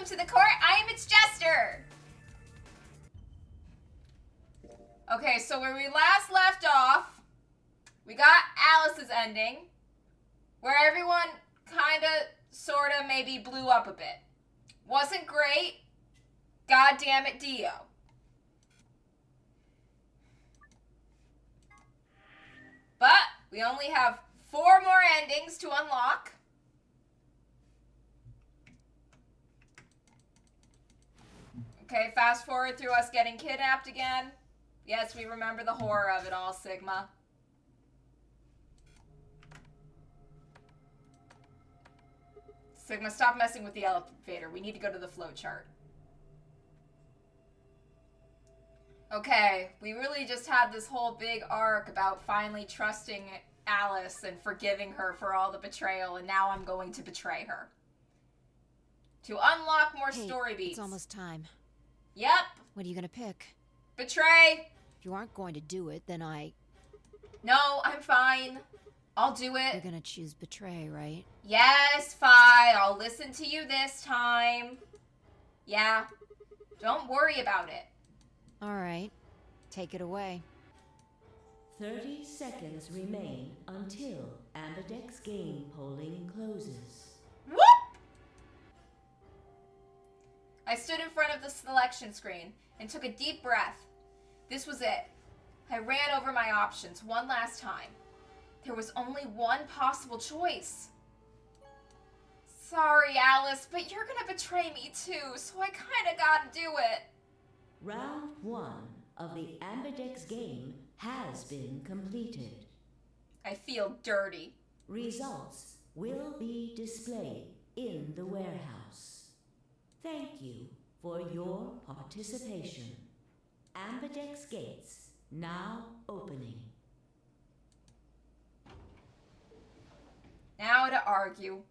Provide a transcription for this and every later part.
Welcome to the court. I am its Jester. Okay, so where we last left off, we got Alice's ending, where everyone kind of, sort of, maybe blew up a bit. Wasn't great. God damn it, Dio. But we only have 4 more endings to unlock. Okay, fast forward through us getting kidnapped again. Yes, we remember the horror of it all, Sigma. Sigma, stop messing with the elevator. We need to go to the flowchart. Okay, we really just had this whole big arc about finally trusting Alice and forgiving her for all the betrayal, and now I'm going to betray her. To unlock more story beats. It's almost time. Yep. What are you gonna pick? Betray. If you aren't going to do it, then No, I'm fine. I'll do it. You're gonna choose betray, right? Yes, fine. I'll listen to you this time. Yeah. Don't worry about it. Alright. Take it away. 30 seconds remain until Ambidex game polling closes. Whoop! I stood in front of the selection screen and took a deep breath. This was it. I ran over my options one last time. There was only one possible choice. Sorry, Alice, but you're gonna betray me too, so I kinda gotta do it. Round 1 of the Ambidex game has been completed. I feel dirty. Results will be displayed in the warehouse. Thank you for your participation. Ambidex gates now opening. Now to argue.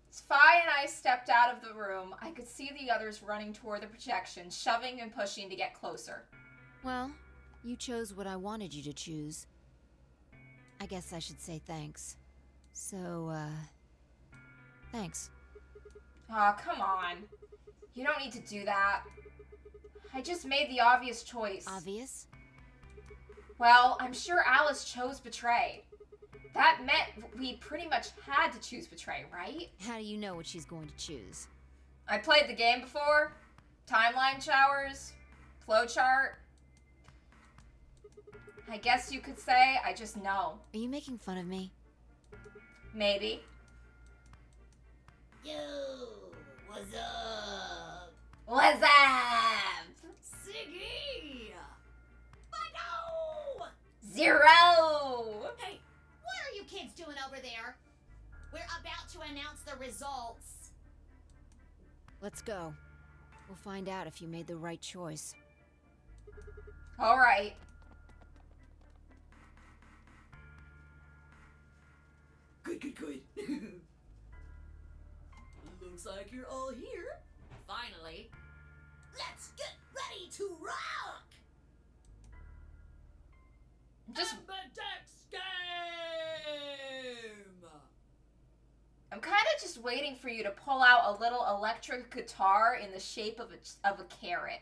As Fi and I stepped out of the room, I could see the others running toward the projection, shoving and pushing to get closer. Well, you chose what I wanted you to choose. I guess I should say thanks. So, thanks. Aw, come on. You don't need to do that. I just made the obvious choice. Obvious? Well, I'm sure Alice chose betray. That meant we pretty much had to choose betray, right? How do you know what she's going to choose? I played the game before. Timeline showers. Flowchart. I guess you could say I just know. Are you making fun of me? Maybe. Yo, what's up? What's up? Siggy! But no! 0! Hey, what are you kids doing over there? We're about to announce the results. Let's go. We'll find out if you made the right choice. Alright. Good. Looks like you're all here. Finally. Let's get ready to rock! Just, Ambidex game! I'm kind of just waiting for you to pull out a little electric guitar in the shape of a carrot.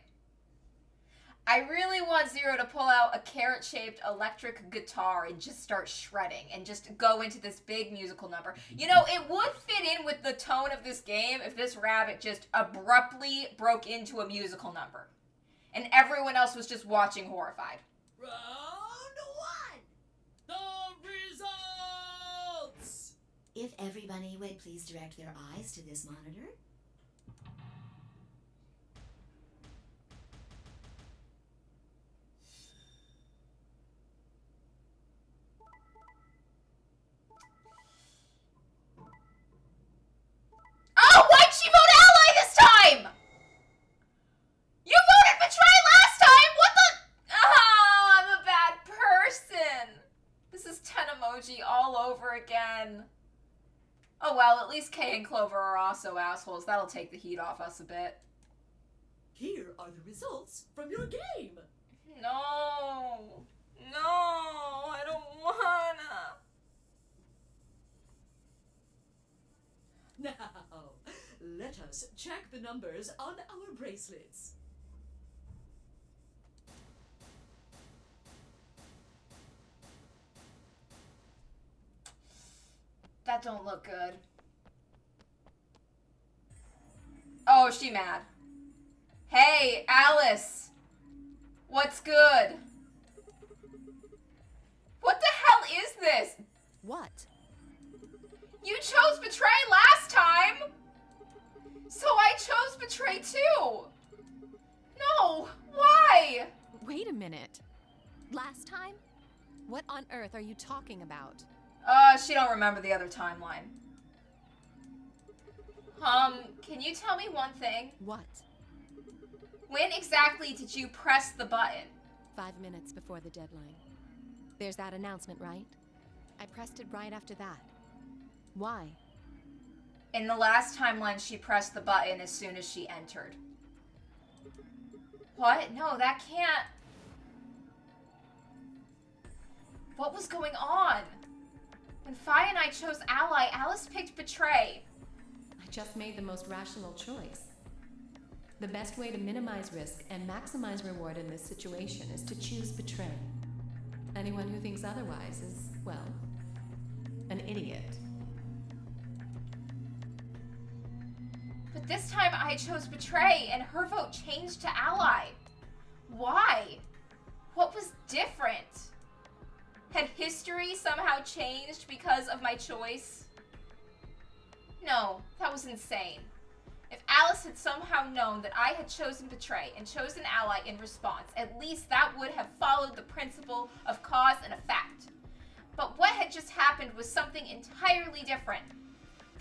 I really want Zero to pull out a carrot-shaped electric guitar and just start shredding and just go into this big musical number. You know, it would fit in with the tone of this game if this rabbit just abruptly broke into a musical number and everyone else was just watching horrified. Round 1! The results! If everybody would please direct their eyes to this monitor. Oh, why'd she vote ally this time? You voted betray last time! What the? Oh, I'm a bad person. This is 10 emoji all over again. Oh well, at least Kay and Clover are also assholes. That'll take the heat off us a bit. Here are the results from your game. No. No, I don't wanna. Now, let us check the numbers on our bracelets. That don't look good. Oh, she mad. Hey, Alice. What's good? What the hell is this? What? You chose betray last time! So I chose betray too! No, why? Wait a minute. Last time? What on earth are you talking about? She don't remember the other timeline. Can you tell me one thing? What? When exactly did you press the button? 5 minutes before the deadline. There's that announcement, right? I pressed it right after that. Why? In the last timeline, she pressed the button as soon as she entered. What? No, that can't... What was going on? When Fi and I chose ally, Alice picked betray. I just made the most rational choice. The best way to minimize risk and maximize reward in this situation is to choose betray. Anyone who thinks otherwise is, well, an idiot. But this time I chose betray and her vote changed to ally. Why? What was different? Had history somehow changed because of my choice? No, that was insane. If Alice had somehow known that I had chosen betray and chosen ally in response, at least that would have followed the principle of cause and effect. But what had just happened was something entirely different.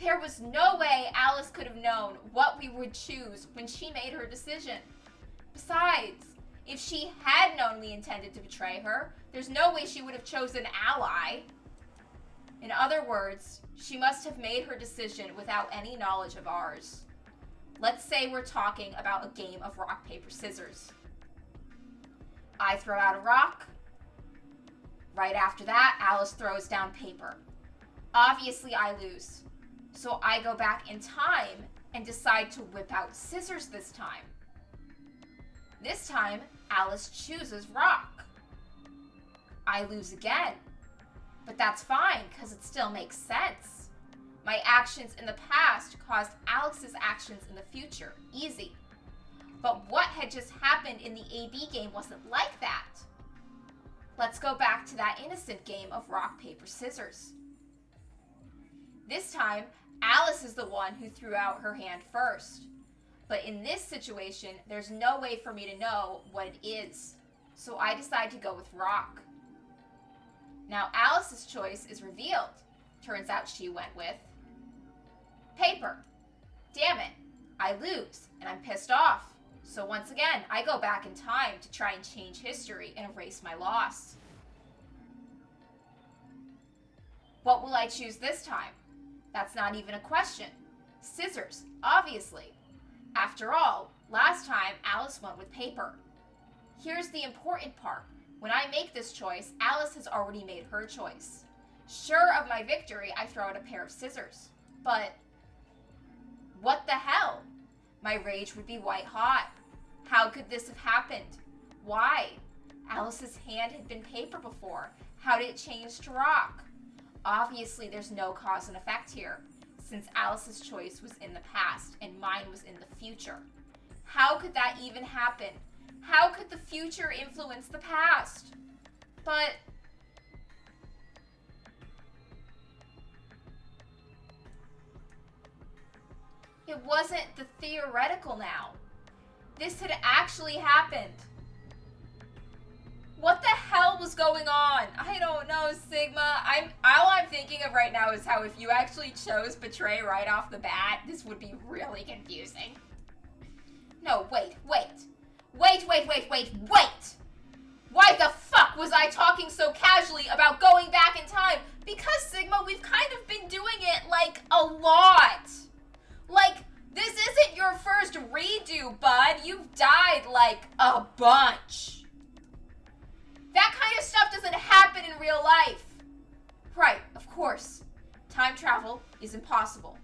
There was no way Alice could have known what we would choose when she made her decision. Besides, if she had known we intended to betray her, there's no way she would have chosen ally. In other words, she must have made her decision without any knowledge of ours. Let's say we're talking about a game of rock, paper, scissors. I throw out a rock. Right after that, Alice throws down paper. Obviously, I lose. So I go back in time and decide to whip out scissors this time. This time, Alice chooses rock. I lose again. But that's fine, because it still makes sense. My actions in the past caused Alex's actions in the future. Easy. But what had just happened in the AB game wasn't like that. Let's go back to that innocent game of rock, paper, scissors. This time, Alice is the one who threw out her hand first. But in this situation, there's no way for me to know what it is. So I decide to go with rock. Now Alice's choice is revealed. Turns out she went with paper. Damn it. I lose, and I'm pissed off. So once again, I go back in time to try and change history and erase my loss. What will I choose this time? That's not even a question. Scissors, obviously. After all, last time Alice went with paper. Here's the important part. When I make this choice, Alice has already made her choice. Sure of my victory, I throw out a pair of scissors. But what the hell? My rage would be white hot. How could this have happened? Why? Alice's hand had been paper before. How did it change to rock? Obviously, there's no cause and effect here, since Alice's choice was in the past and mine was in the future. How could that even happen? How could the future influence the past? But it wasn't the theoretical now. This had actually happened. What the hell was going on? I don't know, Sigma. All I'm thinking of right now is how if you actually chose betray right off the bat, this would be really confusing. No, wait. Why the fuck was I talking so casually about going back in time? Because, Sigma, we've kind of been doing it, like, a lot. Like, this isn't your first redo, bud. You've died, like, a bunch. That kind of stuff doesn't happen in real life. Right, of course. Time travel is impossible.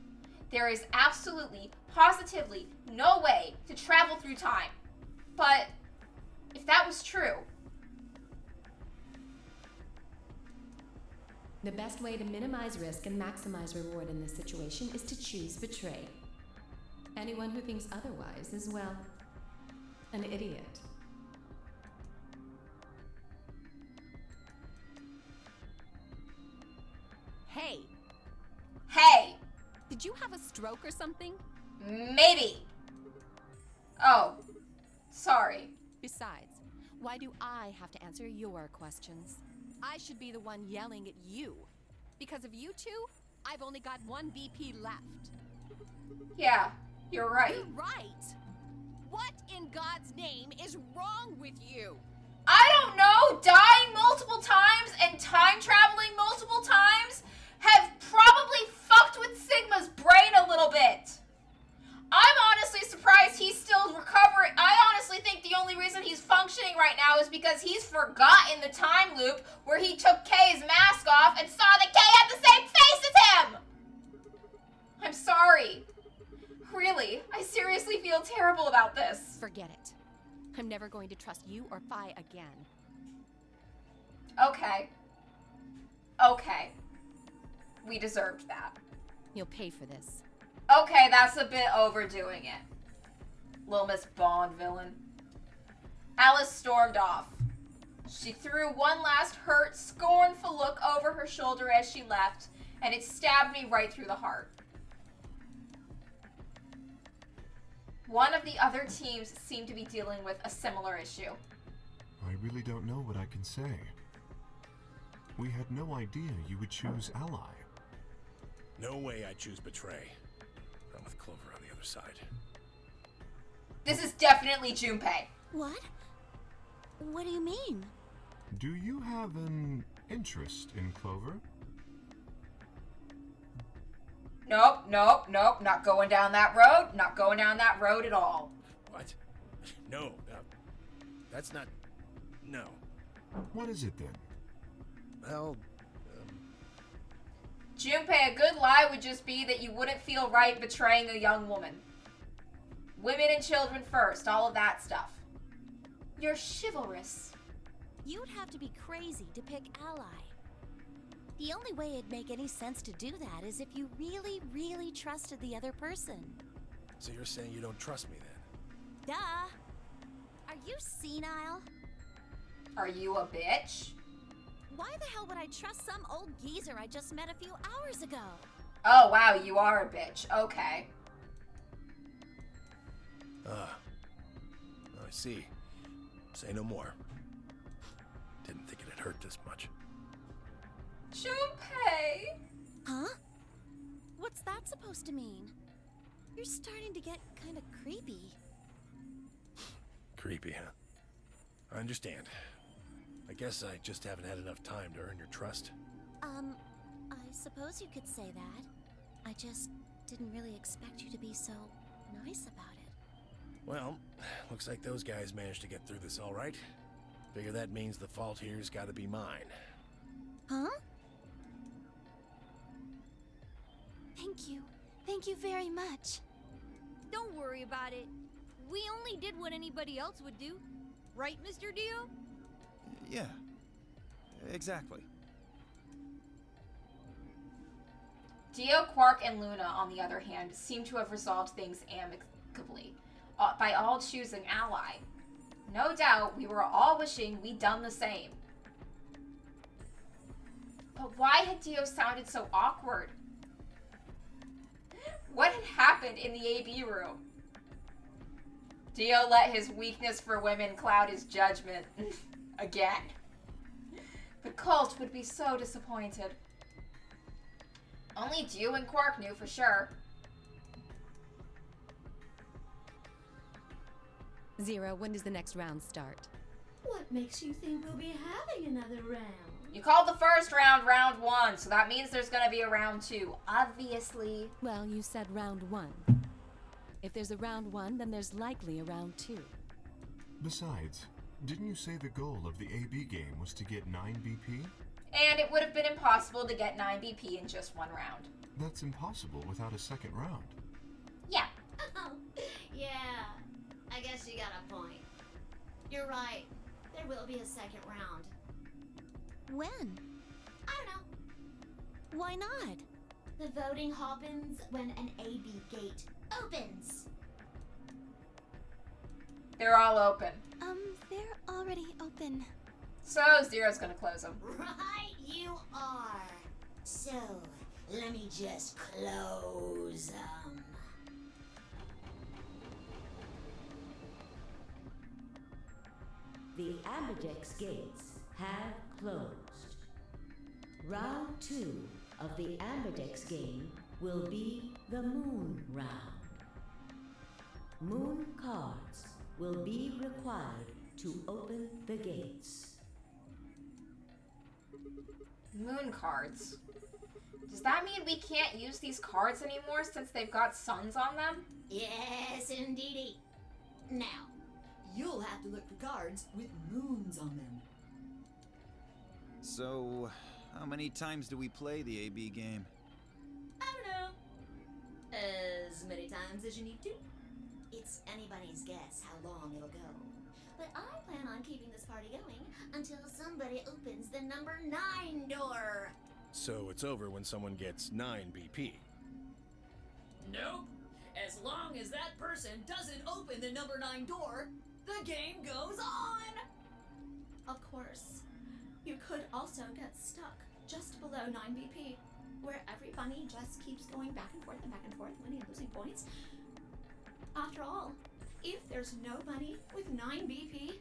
There is absolutely, positively no way to travel through time. But if that was true, The best way to minimize risk and maximize reward in this situation is to choose betray. Anyone who thinks otherwise is, well, an idiot. Hey, hey, did you have a stroke or something? maybe. Oh, sorry. Besides, why do I have to answer your questions? I should be the one yelling at you. Because of you two, I've only got one BP left. Yeah, you're right. You're right. What in God's name is wrong with you? I don't know, dying multiple times and time traveling multiple times have probably fucked with Sigma's brain a little bit. I'm honestly surprised he's still recovering. I honestly think the only reason he's functioning right now is because he's forgotten the time loop where he took Kay's mask off and saw that Kay had the same face as him. I'm sorry. Really, I seriously feel terrible about this. Forget it. I'm never going to trust you or Phi again. Okay. Okay. We deserved that. You'll pay for this. Okay, that's a bit overdoing it. Little Miss Bond villain. Alice stormed off. She threw one last hurt, scornful look over her shoulder as she left, and it stabbed me right through the heart. One of the other teams seemed to be dealing with a similar issue. I really don't know what I can say. We had no idea you would choose ally. No way I choose betray. I'm with Clover on the other side. This is definitely Junpei. What? What do you mean? Do you have an interest in Clover? Nope, nope, nope. Not going down that road. Not going down that road at all. What? No, that's not... No. What is it then? Well, Junpei, a good lie would just be that you wouldn't feel right betraying a young woman. Women and children first, all of that stuff. You're chivalrous. You'd have to be crazy to pick ally. The only way it'd make any sense to do that is if you really, really trusted the other person. so you're saying you don't trust me then? Duh! Are you senile? Are you a bitch? Why the hell would I trust some old geezer I just met a few hours ago? Oh, wow, you are a bitch. Okay. I see. Say no more. Didn't think it'd hurt this much. Junpei! Huh? What's that supposed to mean? You're starting to get kind of creepy. Creepy, huh? I understand. I guess I just haven't had enough time to earn your trust. I suppose you could say that. I just didn't really expect you to be so nice about it. Well, looks like those guys managed to get through this all right. Figure that means the fault here's gotta be mine. Huh? Thank you. Thank you very much. Don't worry about it. We only did what anybody else would do. Right, Mr. Dio? Yeah, exactly. Dio, Quark, and Luna, on the other hand, seem to have resolved things amicably, by all choosing ally. No doubt, we were all wishing we'd done the same. But why had Dio sounded so awkward? What had happened in the AB room? Dio let his weakness for women cloud his judgment. Again. The cult would be so disappointed. Only Dio and Quark knew for sure. Zero, when does the next round start? What makes you think we'll be having another round? You called the first round round 1, so that means there's gonna be a round 2. Obviously. Well, you said round 1. If there's a round 1, then there's likely a round 2. Besides, didn't you say the goal of the AB game was to get 9 BP? And it would have been impossible to get 9 BP in just one round. that's impossible without a second round. Yeah. Oh, yeah. I guess you got a point. You're right. There will be a second round. When? I don't know. Why not? The voting happens when an AB gate opens. They're all open. They're already open. So Zero's gonna close them. Right, you are. So, let me just close them. The Ambidex gates have closed. Round 2 of the Ambidex game will be the Moon round. Moon cards will be required to open the gates. Moon cards. Does that mean we can't use these cards anymore since they've got suns on them? Yes, indeedy. Now, You'll have to look for cards with moons on them. So, how many times do we play the AB game? I don't know. As many times as you need to. It's anybody's guess how long it'll go. But I plan on keeping this party going until somebody opens the number 9 door. So it's over when someone gets 9 BP. Nope. As long as that person doesn't open the number 9 door, the game goes on! of course, you could also get stuck just below 9 BP, where every bunny just keeps going back and forth, winning and losing points. After all, if there's no bunny with 9 BP,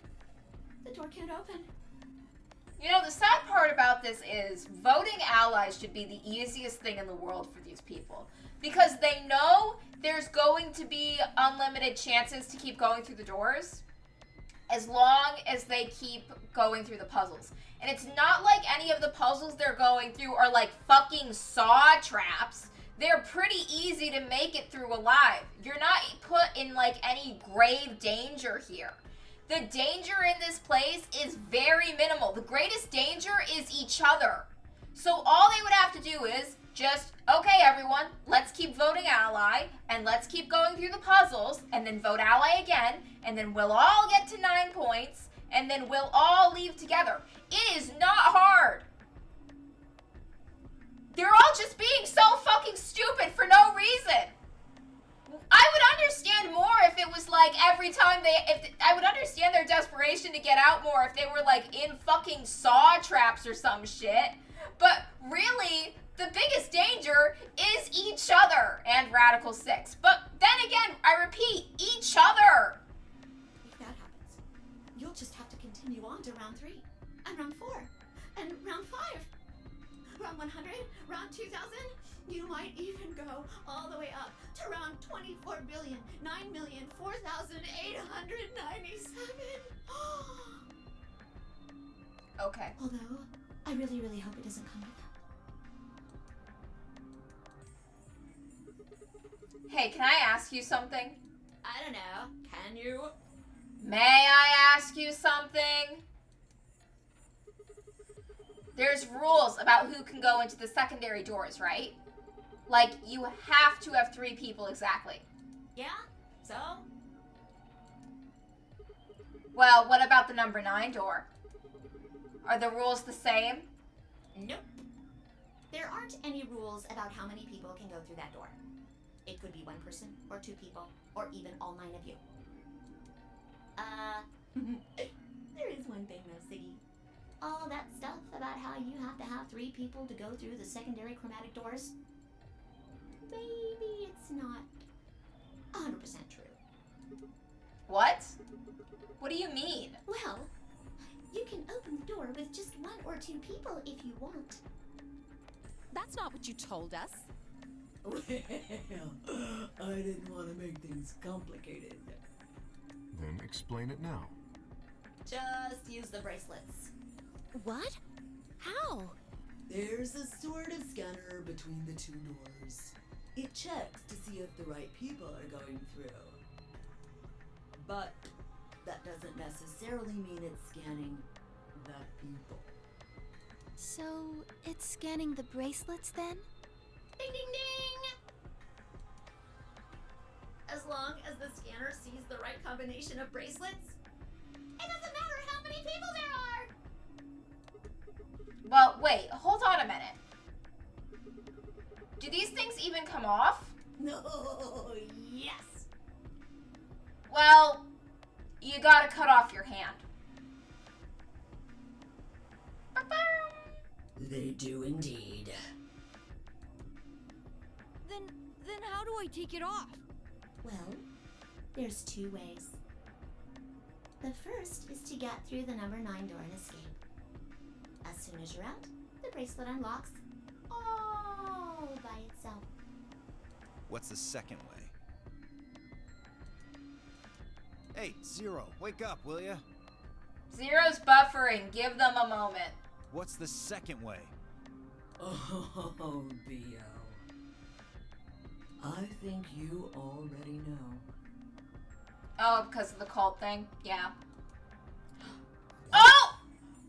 the door can't open. You know, the sad part about this is voting allies should be the easiest thing in the world for these people. Because they know there's going to be unlimited chances to keep going through the doors as long as they keep going through the puzzles. And it's not like any of the puzzles they're going through are like fucking saw traps. They're pretty easy to make it through alive. You're not put in like any grave danger here. The danger in this place is very minimal. The greatest danger is each other. So all they would have to do is just, okay everyone, let's keep voting ally, and let's keep going through the puzzles, and then vote ally again, and then we'll all get to 9 points, and then we'll all leave together. It is not hard. They're all just being so fucking stupid for no reason. I would understand more if it was like every time I would understand their desperation to get out more if they were like in fucking saw traps or some shit. But really, the biggest danger is each other and Radical 6. But then again, I repeat, each other. If that happens, you'll just have to continue on to round 3, and round 4, and round 5. Round 100, round 2000, you might even go all the way up to round 24,9,004,897. Okay. Although, I really, really hope it doesn't come to that. Hey, can I ask you something? I don't know. Can you? May I ask you something? There's rules about who can go into the secondary doors, right? Like, you have to have 3 people exactly. Yeah? So? Well, what about the number 9 door? Are the rules the same? Nope. There aren't any rules about how many people can go through that door. It could be 1 person, or 2 people, or even all 9 of you. There is one thing though, Siggy. All that stuff about how you have to have 3 people to go through the secondary chromatic doors, maybe it's not 100% true. What? What do you mean? Well, you can open the door with just 1 or 2 people if you want. That's not what you told us. Well, I didn't want to make things complicated. Then explain it now. Just use the bracelets. What? How? There's a sort of scanner between the 2 doors. It checks to see if the right people are going through. But that doesn't necessarily mean it's scanning the people. So, it's scanning the bracelets then? Ding ding ding! As long as the scanner sees the right combination of bracelets, it doesn't matter how many people there are! Well, wait, hold on a minute. Do these things even come off? No, yes! Well, you gotta cut off your hand. They do indeed. Then how do I take it off? Well, there's two ways. The first is to get through the number 9 door and escape. As soon as you're out, the bracelet unlocks all by itself. What's the second way? Hey, Zero, wake up, will ya? Zero's buffering. Give them a moment. What's the second way? Oh, B.O. I think you already know. Oh, because of the cult thing? Yeah. Oh!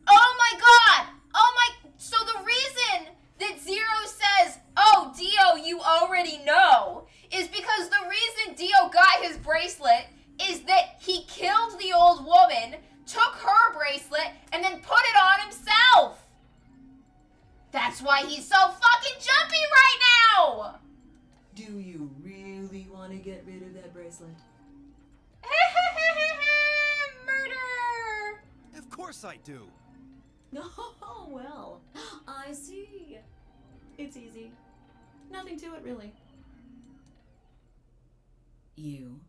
Oh my god! Oh my... So the reason that Zero says, oh, Dio, you already know, is because the reason Dio got his bracelet is that he killed the old woman, took her bracelet, and then put it on himself. That's why he's so fucking jumpy right now! Do you really want to get rid of that bracelet? Murder! Of course I do. Oh, well, I see. It's easy. Nothing to it, really. You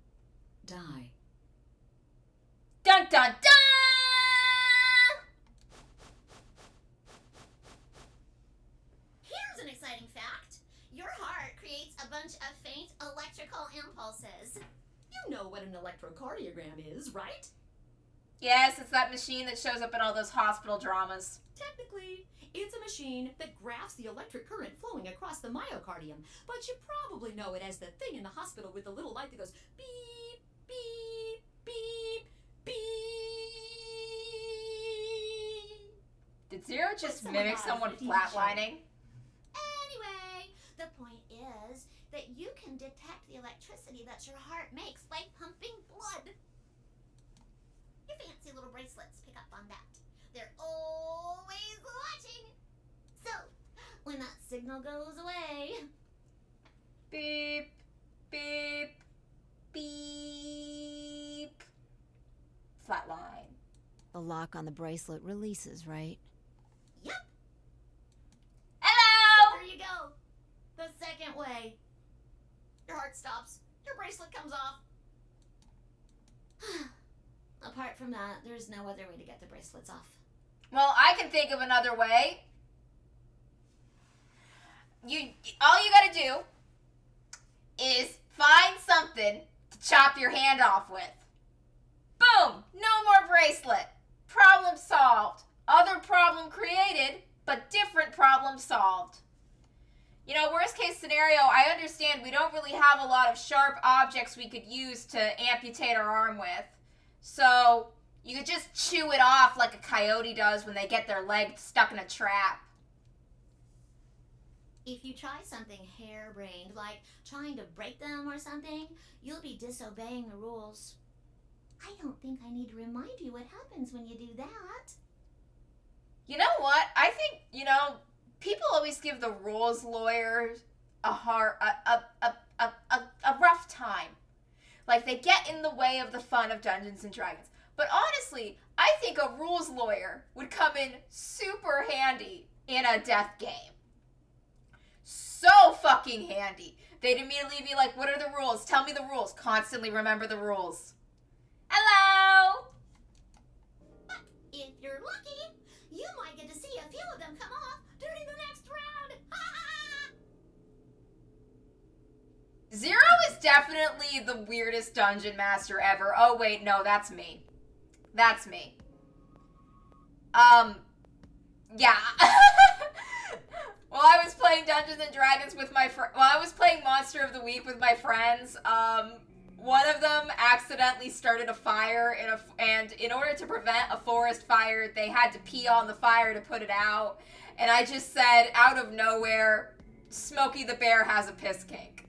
die. Dun dun dun! Here's an exciting fact. Your heart creates a bunch of faint electrical impulses. You know what an electrocardiogram is, right? Yes, it's that machine that shows up in all those hospital dramas. Technically, it's a machine that graphs the electric current flowing across the myocardium, but you probably know it as the thing in the hospital with the little light that goes beep, beep, beep, beep. Did Zero just someone mimic else someone with a TV flatlining? Anyway, the point is that you can detect the electricity that your heart makes by pumping blood. Your fancy little bracelets pick up on that. They're always watching. So, when that signal goes away, Beep, beep, beep. Flatline. The lock on the bracelet releases, right? yep, Hello! there you go. The second way. Your heart stops. Your bracelet comes off. Apart from that, there's no other way to get the bracelets off. Well, I can think of another way. All you gotta do is find something to chop your hand off with. Boom! No more bracelet. Problem solved. Other problem created, but different problem solved. You know, worst case scenario, I understand we don't really have a lot of sharp objects we could use to amputate our arm with. So, you could just chew it off like a coyote does when they get their leg stuck in a trap. If you try something harebrained, like trying to break them or something, you'll be disobeying the rules. I don't think I need to remind you what happens when you do that. You know what? I think, people always give the rules lawyers a rough time. Like, they get in the way of the fun of Dungeons and Dragons. But honestly, I think a rules lawyer would come in super handy in a death game. So fucking handy. They'd immediately be like, what are the rules? Tell me the rules. Constantly remember the rules. Hello! But if you're lucky, you might get to see a few of them come off during the next round. Zero is definitely the weirdest dungeon master ever. Oh, wait, no, that's me. That's me. Yeah. While I was playing Dungeons and Dragons with my while I was playing Monster of the Week with my friends, one of them accidentally started a fire and in order to prevent a forest fire, they had to pee on the fire to put it out. And I just said, out of nowhere, Smokey the Bear has a piss kink.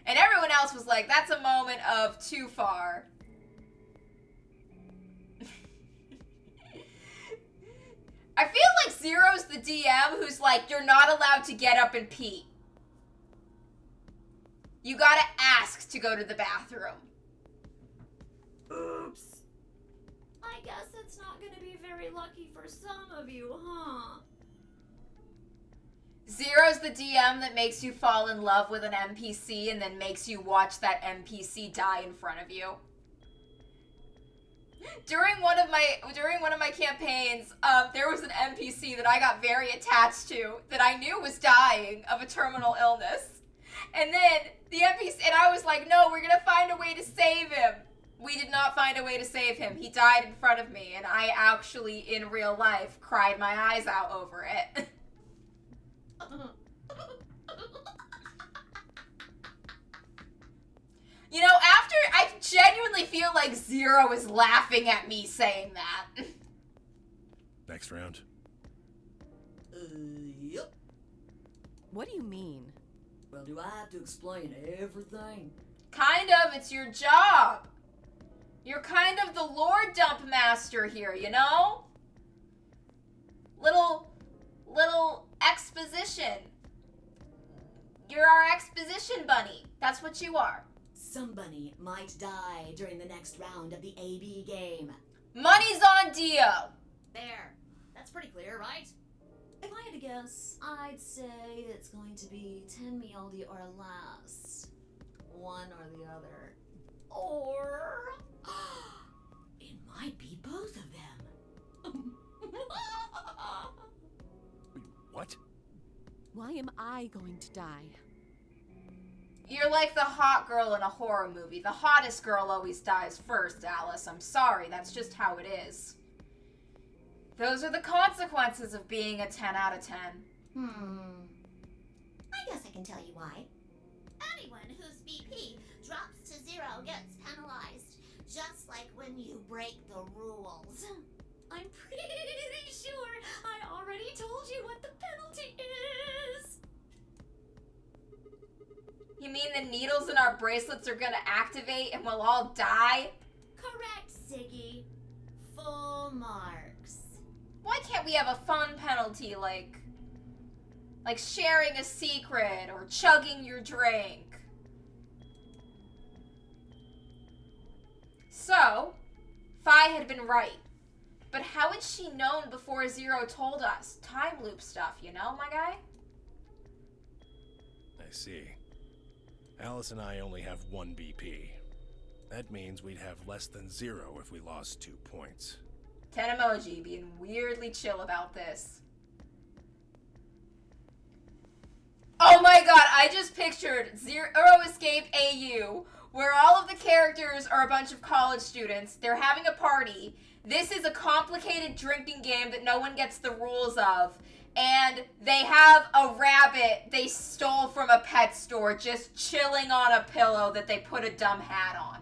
And everyone else was like, that's a moment of too far. I feel like Zero's the DM who's like, you're not allowed to get up and pee. You gotta ask to go to the bathroom. Oops. I guess it's not gonna be very lucky for some of you, huh? Zero's the DM that makes you fall in love with an NPC and then makes you watch that NPC die in front of you. During one of my campaigns, there was an NPC that I got very attached to that I knew was dying of a terminal illness. And then the NPC, and I was like, no, we're gonna find a way to save him. We did not find a way to save him. He died in front of me, and I actually, in real life, cried my eyes out over it. You know, after, I genuinely feel like Zero is laughing at me saying that. Next round. Yep. What do you mean? Well, do I have to explain everything? Kind of, it's your job. You're kind of the lore dump master here, you know? Little exposition. You're our exposition bunny. That's what you are. Somebody might die during the next round of the AB game. Money's on Dio. There. That's pretty clear, right? If I had to guess, I'd say it's going to be 10 mealdy or less. One or the other. Or... it might be both of them. What? Why am I going to die? You're like the hot girl in a horror movie. The hottest girl always dies first, Alice. I'm sorry, that's just how it is. Those are the consequences of being a 10 out of 10. I guess I can tell you why. Anyone whose BP drops to 0 gets penalized, just like when you break the rules. I'm pretty sure I already told you what the penalty is. You mean the needles in our bracelets are gonna activate and we'll all die? Correct, Siggy. Full marks. Why can't we have a fun penalty like sharing a secret or chugging your drink? So, Fi had been right. But how had she known before Zero told us? Time loop stuff, you know, my guy? I see. Alice and I only have 1 BP. That means we'd have less than 0 if we lost 2 points. 10 emoji being weirdly chill about this. Oh my god, I just pictured Zero Escape AU, where all of the characters are a bunch of college students. They're having a party. This is a complicated drinking game that no one gets the rules of. And they have a rabbit they stole from a pet store just chilling on a pillow that they put a dumb hat on.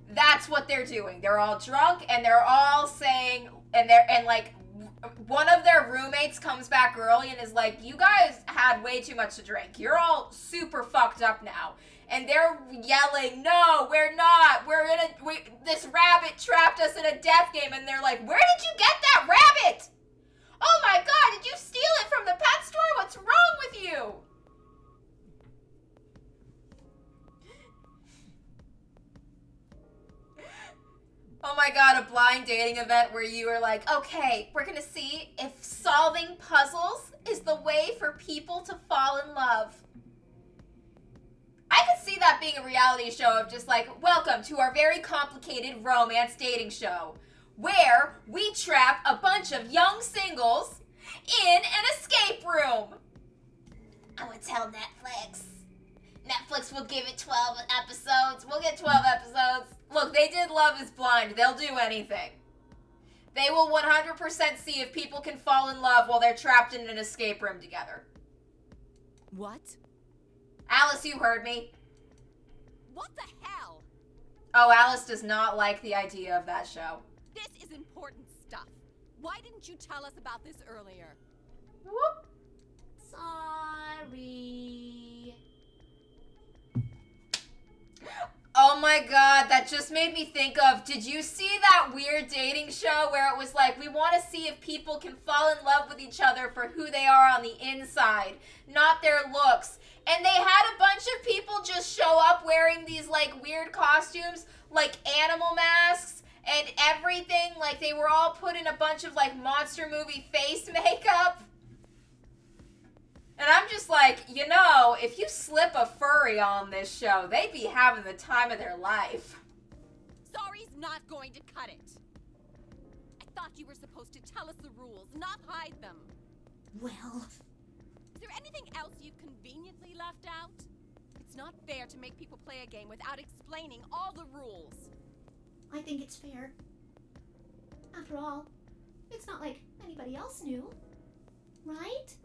That's what they're doing. They're all drunk and they're all saying, and one of their roommates comes back early and is like, you guys had way too much to drink. You're all super fucked up now. And they're yelling, no, we're not. This rabbit trapped us in a death game. And they're like, where did you get that rabbit? Oh my god, did you steal it from the pet store? What's wrong with you? Oh my god, a blind dating event where you are like, okay, we're gonna see if solving puzzles is the way for people to fall in love. I could see that being a reality show of just like, welcome to our very complicated romance dating show, where we trap a bunch of young singles in an escape room. I would tell Netflix. Netflix will give it 12 episodes. We'll get 12 episodes. Look, they did Love is Blind. They'll do anything. They will 100% see if people can fall in love while they're trapped in an escape room together. What? Alice, you heard me. What the hell? Oh, Alice does not like the idea of that show. This is important stuff. Why didn't you tell us about this earlier? Whoop. Sorry. Oh my god, that just made me think of, did you see that weird dating show where it was like, we want to see if people can fall in love with each other for who they are on the inside, not their looks. And they had a bunch of people just show up wearing these like weird costumes, like animal masks and everything. Like they were all put in a bunch of like monster movie face makeup. And I'm just like, you know, if you slip a furry on this show, they'd be having the time of their life. Sorry's not going to cut it. I thought you were supposed to tell us the rules, not hide them. Well, Is there anything else you've conveniently left out? It's not fair to make people play a game without explaining all the rules. I think it's fair. After all, it's not like anybody else knew. Right?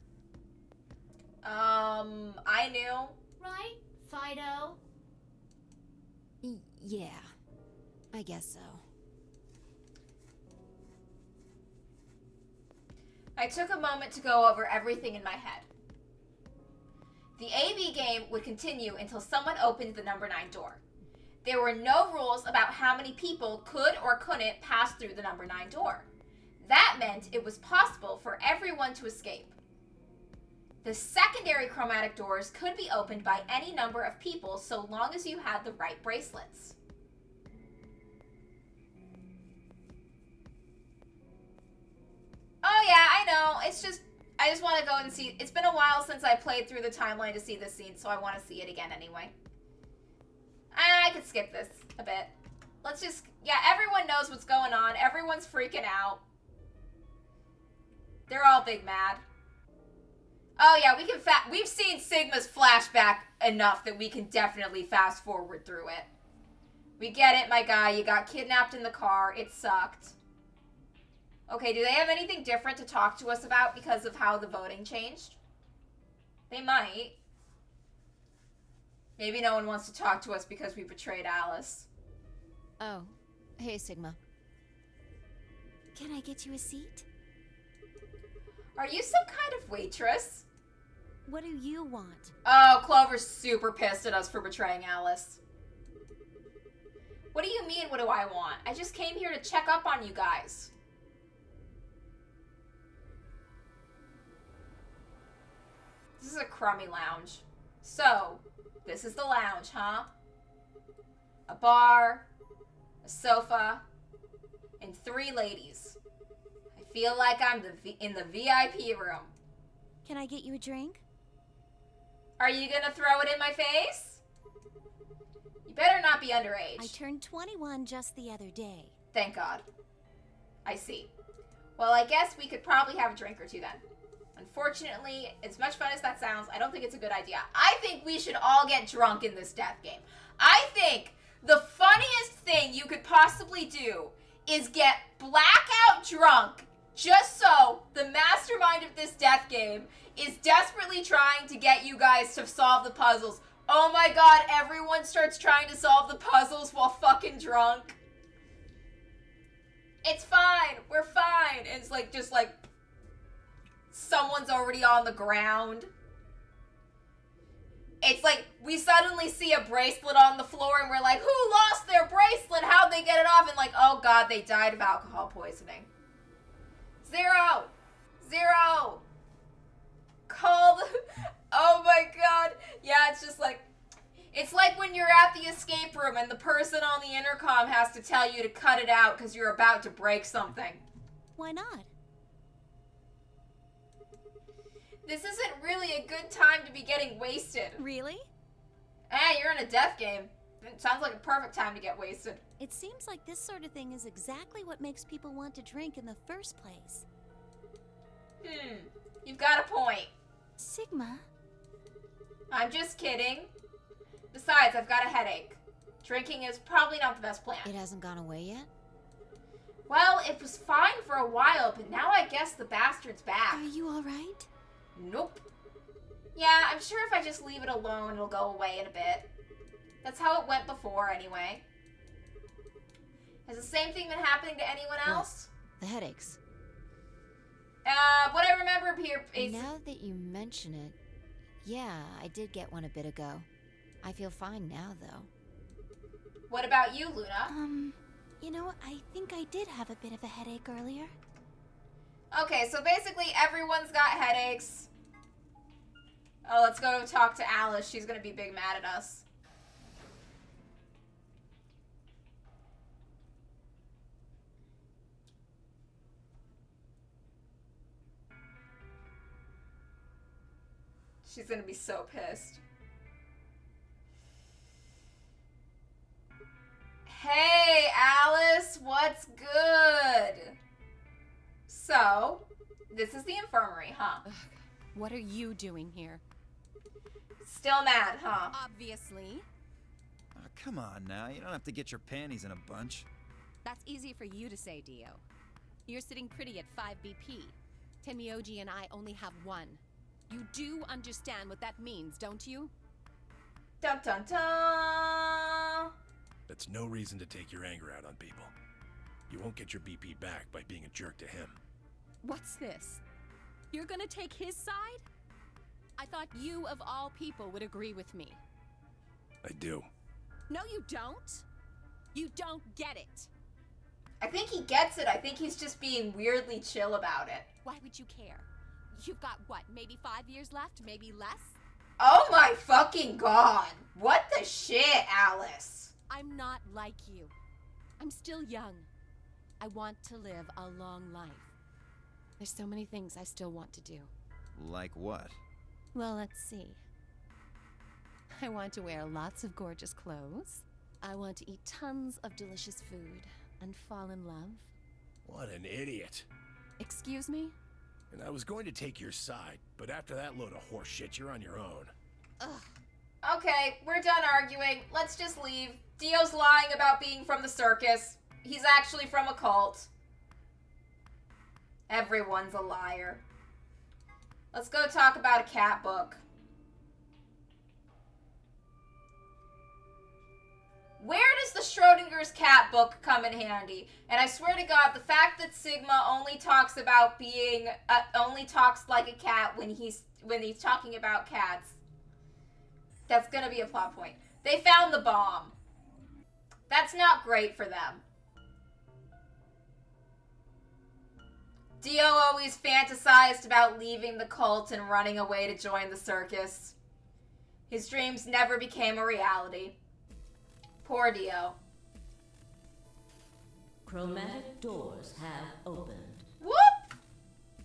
I knew. Right, Fido? Yeah, I guess so. I took a moment to go over everything in my head. The AB game would continue until someone opened the number 9 door. There were no rules about how many people could or couldn't pass through the number 9 door. That meant it was possible for everyone to escape. The secondary chromatic doors could be opened by any number of people so long as you had the right bracelets. Oh yeah, I know. I just want to go and see. It's been a while since I played through the timeline to see this scene, so I want to see it again anyway. I could skip this a bit. Let's just, yeah, everyone knows what's going on. Everyone's freaking out. They're all big mad. Oh yeah, we've seen Sigma's flashback enough that we can definitely fast forward through it. We get it, my guy. You got kidnapped in the car. It sucked. Okay, do they have anything different to talk to us about because of how the voting changed? They might. Maybe no one wants to talk to us because we betrayed Alice. Oh, hey, Sigma. Can I get you a seat? Are you some kind of waitress? What do you want? Oh, Clover's super pissed at us for betraying Alice. What do you mean, what do I want? I just came here to check up on you guys. This is a crummy lounge. So, this is the lounge, huh? A bar, a sofa, and 3 ladies. I feel like I'm in the VIP room. Can I get you a drink? Are you gonna throw it in my face? You better not be underage. I turned 21 just the other day. Thank God. I see. Well, I guess we could probably have a drink or two then. Unfortunately, as much fun as that sounds, I don't think it's a good idea. I think we should all get drunk in this death game. I think the funniest thing you could possibly do is get blackout drunk just so the mastermind of this death game is desperately trying to get you guys to solve the puzzles. Oh my god, everyone starts trying to solve the puzzles while fucking drunk. It's fine. We're fine. And it's like, just like, someone's already on the ground. It's like, we suddenly see a bracelet on the floor and we're like, who lost their bracelet? How'd they get it off? And like, oh god, they died of alcohol poisoning. 0. Call the... Oh my god. Yeah, it's just like... It's like when you're at the escape room and the person on the intercom has to tell you to cut it out because you're about to break something. Why not? This isn't really a good time to be getting wasted. Really? You're in a death game. It sounds like a perfect time to get wasted. It seems like this sort of thing is exactly what makes people want to drink in the first place. You've got a point. Sigma? I'm just kidding. Besides, I've got a headache. Drinking is probably not the best plan. It hasn't gone away yet? Well, it was fine for a while, but now I guess the bastard's back. Are you alright? Nope. Yeah, I'm sure if I just leave it alone, it'll go away in a bit. That's how it went before, anyway. Has the same thing been happening to anyone else? The headaches. What I remember here is... Now that you mention it, yeah, I did get one a bit ago. I feel fine now, though. What about you, Luna? You know, I think I did have a bit of a headache earlier. Okay, so basically everyone's got headaches. Oh, let's go talk to Alice. She's gonna be big mad at us. She's gonna be so pissed. Hey, Alice, what's good? So, this is the infirmary, huh? Ugh, what are you doing here? Still mad, huh? Obviously. Oh, come on now. You don't have to get your panties in a bunch. That's easy for you to say, Dio. You're sitting pretty at 5 BP. Tenmyoji and I only have 1. You do understand what that means, don't you? Dun dun dun! That's no reason to take your anger out on people. You won't get your BP back by being a jerk to him. What's this? You're gonna take his side? I thought you, of all people, would agree with me. I do. No, you don't. You don't get it. I think he gets it. I think he's just being weirdly chill about it. Why would you care? You've got, what, maybe 5 years left? Maybe less? Oh my fucking god! What the shit, Alice? I'm not like you. I'm still young. I want to live a long life. There's so many things I still want to do. Like what? Well, let's see. I want to wear lots of gorgeous clothes. I want to eat tons of delicious food and fall in love. What an idiot. Excuse me? And I was going to take your side, but after that load of horse shit, you're on your own. Ugh. Okay, we're done arguing. Let's just leave. Dio's lying about being from the circus. He's actually from a cult. Everyone's a liar. Let's go talk about a cat book. Where does the Schrodinger's cat book come in handy? And I swear to God, the fact that Sigma only talks about being, only talks like a cat when he's talking about cats, that's gonna be a plot point. They found the bomb. That's not great for them. Dio always fantasized about leaving the cult and running away to join the circus. His dreams never became a reality. Poor Dio. Chromatic doors have opened. Whoop!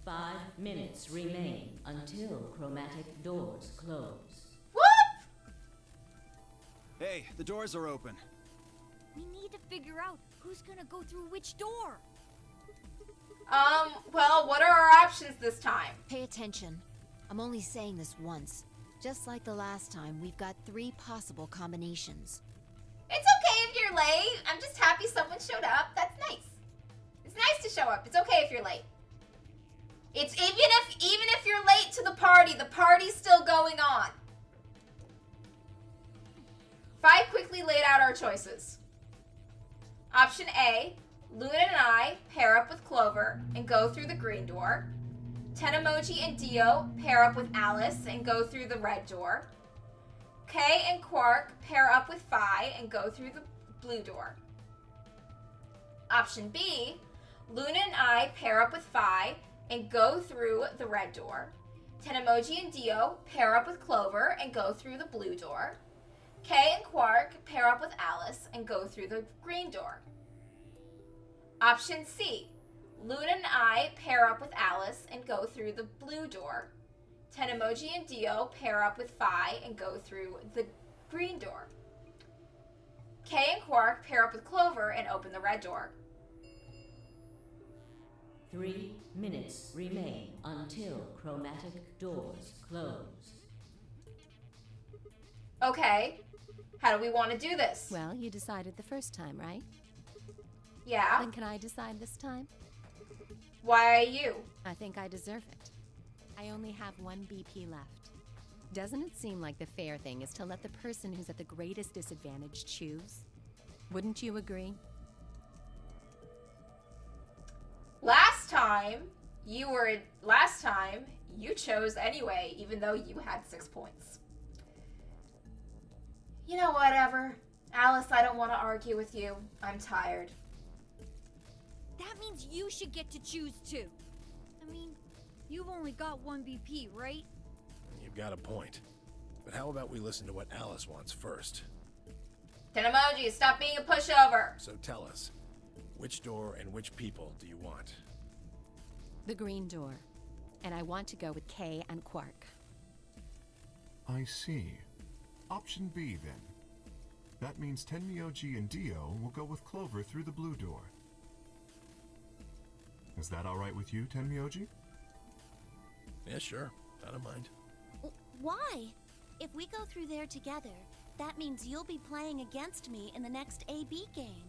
5 minutes remain until chromatic doors close. Whoop! Hey, the doors are open. We need to figure out who's gonna go through which door. Well, what are our options this time? Pay attention. I'm only saying this once. Just like the last time, we've got 3 possible combinations. It's okay if you're late. I'm just happy someone showed up. That's nice. It's nice to show up. It's okay if you're late. It's even if you're late to the party's still going on. 5 quickly laid out our choices. Option A, Luna and I pair up with Clover and go through the green door. Tenmoji and Dio pair up with Alice and go through the red door. Kay and Quark pair up with Phi and go through the blue door. Option B, Luna and I pair up with Phi and go through the red door. Tenmoji and Dio pair up with Clover and go through the blue door. Kay and Quark pair up with Alice and go through the green door. Option C, Luna and I pair up with Alice and go through the blue door. Tenmoji and Dio pair up with Phi and go through the green door. Kay and Quark pair up with Clover and open the red door. 3 minutes remain until chromatic doors close. Okay, how do we want to do this? Well, you decided the first time, right? Yeah, Then can I decide this time? why you? I think I deserve it. I only have 1 BP left. Doesn't it seem like the fair thing is to let the person who's at the greatest disadvantage choose? Wouldn't you agree? Last time, You were, last time, you chose anyway, even though you had 6 points. You know, whatever. Alice, I don't want to argue with you. I'm tired. That means you should get to choose too. I mean, you've only got 1 BP, right? You've got a point. But how about we listen to what Alice wants first? Tenemoji, stop being a pushover. So tell us, which door and which people do you want? The green door. And I want to go with Kay and Quark. I see. Option B, then. That means Tenmyoji and Dio will go with Clover through the blue door. Is that all right with you, Tenmyoji? Yeah, sure. I don't mind. Why? If we go through there together, that means you'll be playing against me in the next AB game.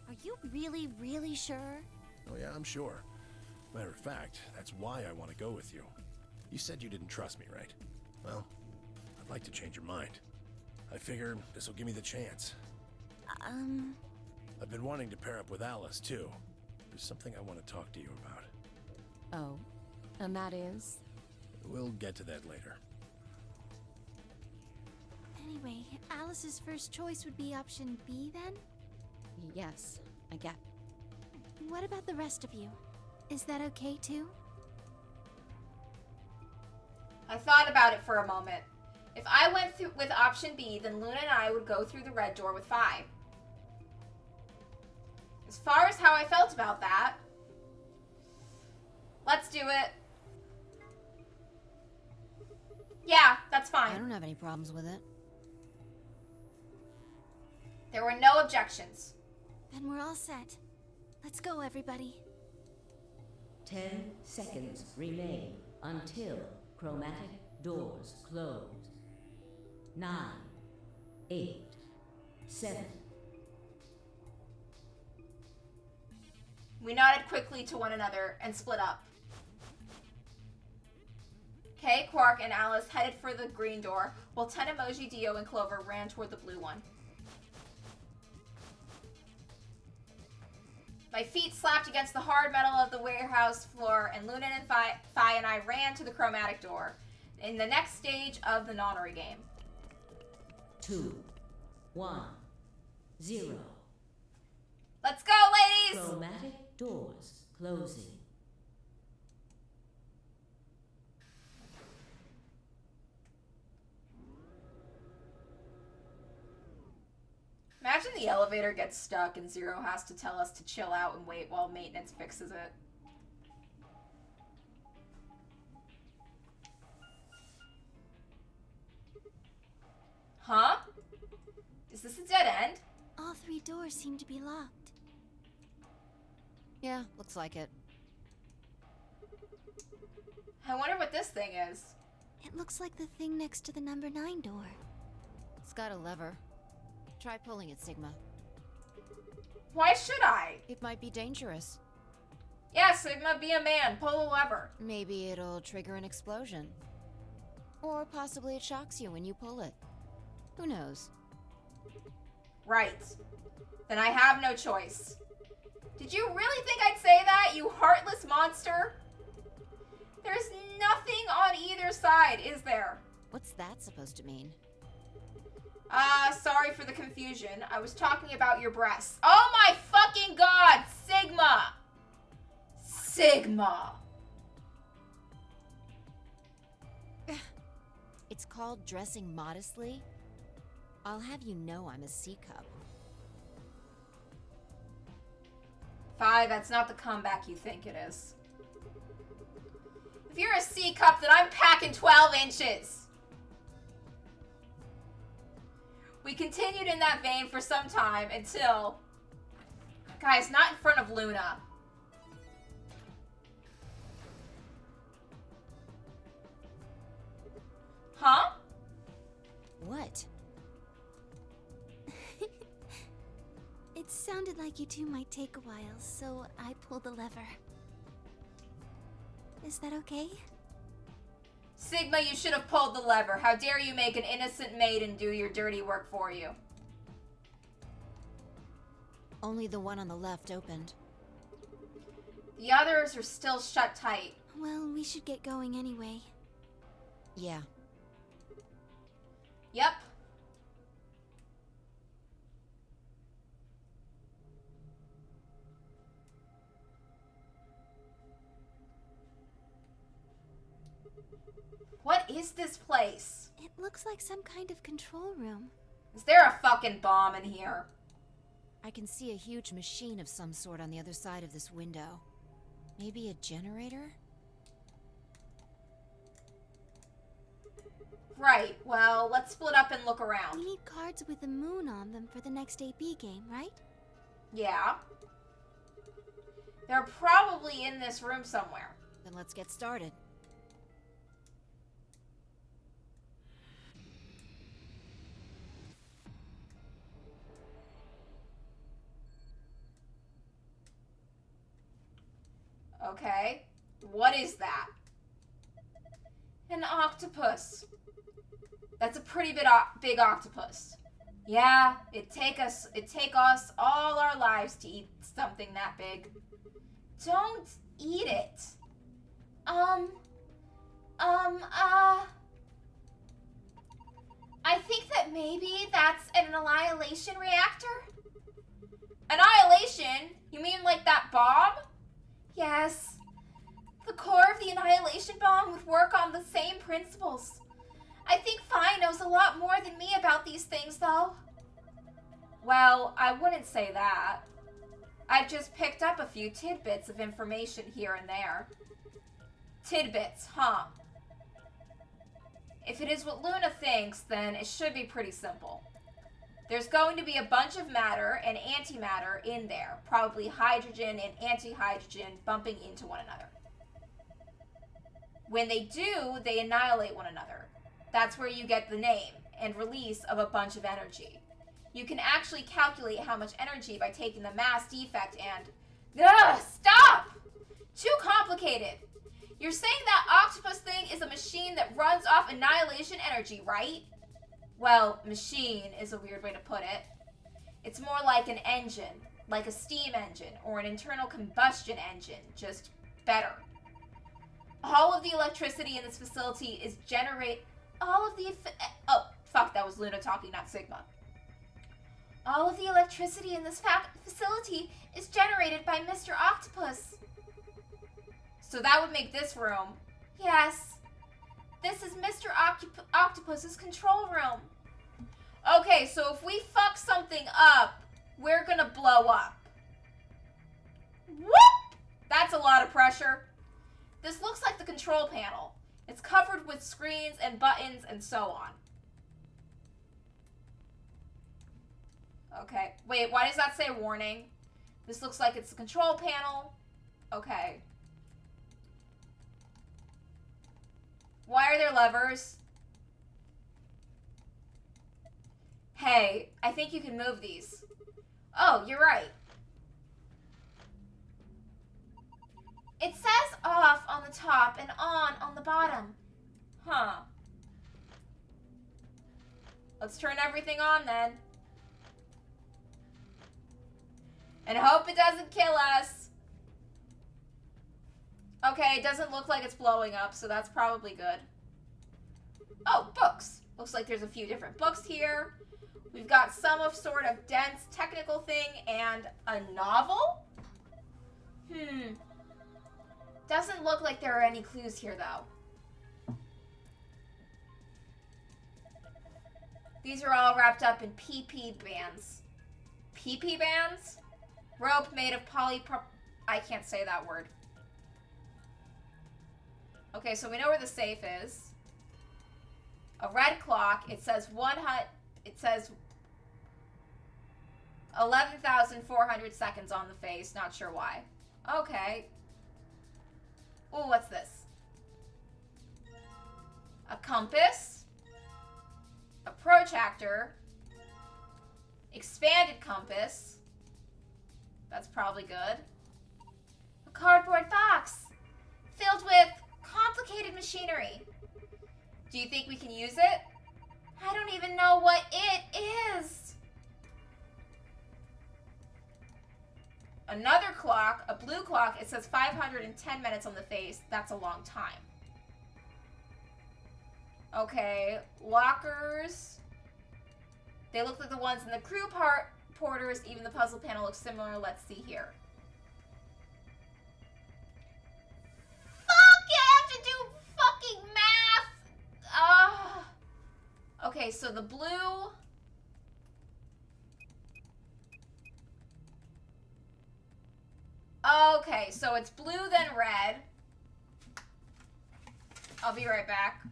Are you really, really sure? Oh yeah, I'm sure. Matter of fact, that's why I want to go with you. You said you didn't trust me, right? Well, I'd like to change your mind. I figure this will give me the chance. I've been wanting to pair up with Alice, too. There's something I want to talk to you about. Oh, and that is? We'll get to that later. Anyway, Alice's first choice would be option B then? Yes, I get. What about the rest of you? Is that okay too? I thought about it for a moment. If I went through with option B, then Luna and I would go through the red door with 5. As far as how I felt about that, let's do it. Yeah, that's fine. I don't have any problems with it. There were no objections. Then we're all set. Let's go, everybody. 10 seconds remain until chromatic doors close. 9, 8, 7. We nodded quickly to one another and split up. Kay, Quark, and Alice headed for the green door, while Tenemoji, Dio, and Clover ran toward the blue one. My feet slapped against the hard metal of the warehouse floor, and Luna and Fi and I ran to the chromatic door in the next stage of the nonary game. 2, 1, 0. Let's go, ladies! Chromatic doors closing. Imagine the elevator gets stuck and Zero has to tell us to chill out and wait while maintenance fixes it. Huh? Is this a dead end? All 3 doors seem to be locked. Yeah, looks like it. I wonder what this thing is. It looks like the thing next to the number 9 door. It's got a lever. Try pulling it, Sigma. Why should I? It might be dangerous. Yeah, Sigma, be a man. Pull a lever. Maybe it'll trigger an explosion. Or possibly it shocks you when you pull it. Who knows? Right. Then I have no choice. Did you really think I'd say that, you heartless monster? There's nothing on either side, is there? What's that supposed to mean? Sorry for the confusion. I was talking about your breasts. Oh my fucking god! Sigma! Sigma! It's called dressing modestly. I'll have you know I'm a C-cup. Fi, that's not the comeback you think it is. If you're a C-cup, then I'm packing 12 inches! We continued in that vein for some time until... Guys, not in front of Luna. Huh? What? It sounded like you two might take a while, so I pulled the lever. Is that okay? Sigma, you should have pulled the lever. How dare you make an innocent maiden do your dirty work for you? Only the one on the left opened. The others are still shut tight. Well, we should get going anyway. Yeah. Yep. What is this place? It looks like some kind of control room. Is there a fucking bomb in here? I can see a huge machine of some sort on the other side of this window. Maybe a generator? Right, well, let's split up and look around. We need cards with a moon on them for the next AB game, right? Yeah. They're probably in this room somewhere. Then let's get started. Okay. What is that? An octopus. That's a pretty big octopus. Yeah, it'd take us all our lives to eat something that big. Don't eat it. I think that maybe that's an annihilation reactor? Annihilation? You mean like that bomb? Yes. The core of the annihilation bomb would work on the same principles. I think Fi knows a lot more than me about these things, though. Well, I wouldn't say that. I've just picked up a few tidbits of information here and there. Tidbits, huh? If it is what Luna thinks, then it should be pretty simple. There's going to be a bunch of matter and antimatter in there, probably hydrogen and antihydrogen bumping into one another. When they do, they annihilate one another. That's where you get the name and release of a bunch of energy. You can actually calculate how much energy by taking the mass defect and... Ugh, stop! Too complicated. You're saying that octopus thing is a machine that runs off annihilation energy, right? Well, machine is a weird way to put it. It's more like an engine, like a steam engine or an internal combustion engine, just better. All of the electricity in this facility is oh, fuck, that was Luna talking, not Sigma. All of the electricity in this facility is generated by Mr. Octopus. So that would make this room. Yes. This is Mr. Octopus's control room. Okay, so if we fuck something up, we're gonna blow up. Whoop! That's a lot of pressure. This looks like the control panel. It's covered with screens and buttons and so on. Okay, wait, why does that say warning? This looks like it's the control panel. Okay. Why are there levers? Hey, I think you can move these. Oh, you're right. It says off on the top and on the bottom. Huh. Let's turn everything on then. And hope it doesn't kill us. Okay, it doesn't look like it's blowing up, so that's probably good. Oh, books. Looks like there's a few different books here. We've got some of sort of dense technical thing and a novel? Doesn't look like there are any clues here, though. These are all wrapped up in PP bands. PP bands? Rope made of I can't say that word. Okay, so we know where the safe is. A red clock. It says it says 11,400 seconds on the face. Not sure why. Okay. Ooh, what's this? A compass. A protractor. Expanded compass. That's probably good. A cardboard box filled with complicated machinery. Do you think we can use it? I don't even know what it is. another clock, a blue clock. It says 510 minutes on the face. That's a long time. Okay, lockers. They look like the ones in the crew porters. Even the puzzle panel looks similar. Let's see here. Fuck! I have to do fucking math! Okay, so the blue... Okay, so it's blue then red. I'll be right back.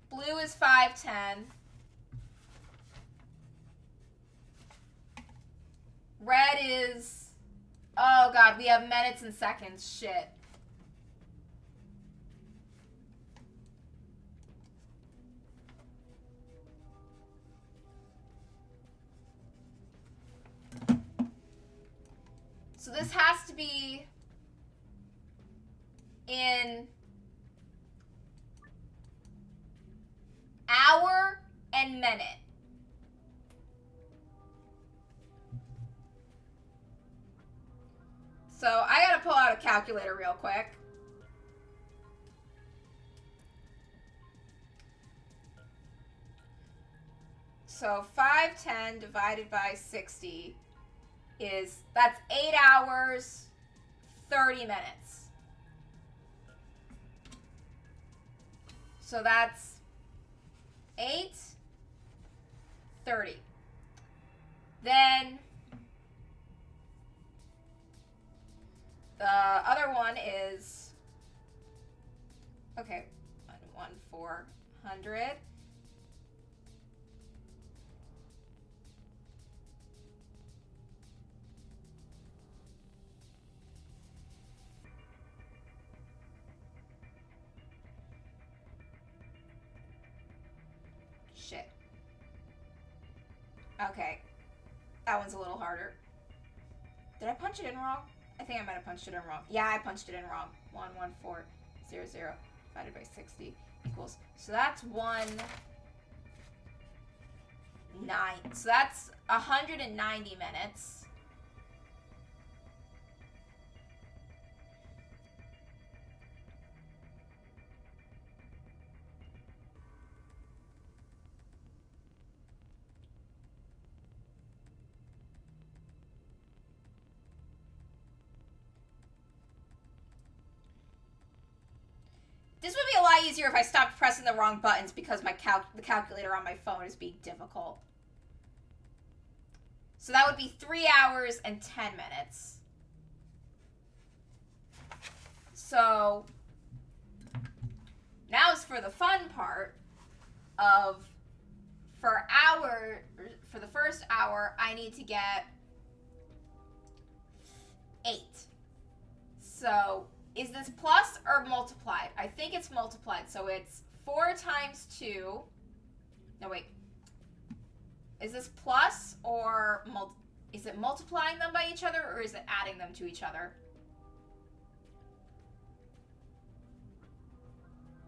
Blue is 510. Red is... Oh god, we have minutes and seconds. Shit. So this has to be in hour and minute. So I gotta pull out a calculator real quick. So 510 divided by 60 is, that's 8 hours, 30 minutes. So that's 8:30. Then the other one is, okay, 400. Shit. Okay. That one's a little harder. Did I punch it in wrong? I think I might have punched it in wrong. Yeah, I punched it in wrong. 11400 divided by 60 equals. So that's 9. So that's 190 minutes. This would be a lot easier if I stopped pressing the wrong buttons because the calculator on my phone is being difficult. So that would be 3 hours and 10 minutes. So now is for the fun part of, for the first hour, I need to get 8. So is this plus or multiplied? I think it's multiplied. So it's 4 times 2. No, wait. Is this plus or is it multiplying them by each other or is it adding them to each other?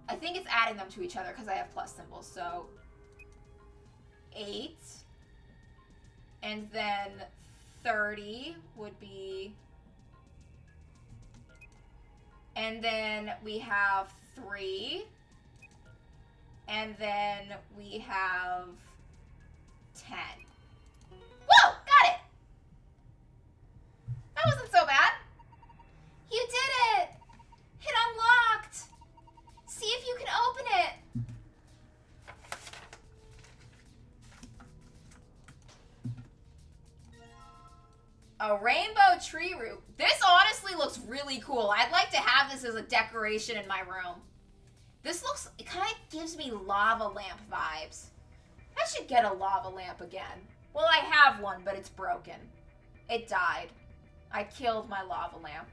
I think it's adding them to each other because I have plus symbols. So 8 and then 30 would be, and then we have 3 and then we have 10. Whoa! Got it! That wasn't so bad. You did it! It unlocked! See if you can open it. A rainbow tree root. This honestly looks really cool. I'd like to have this as a decoration in my room. This looks, it kind of gives me lava lamp vibes. I should get a lava lamp again. Well, I have one, but it's broken. It died. I killed my lava lamp.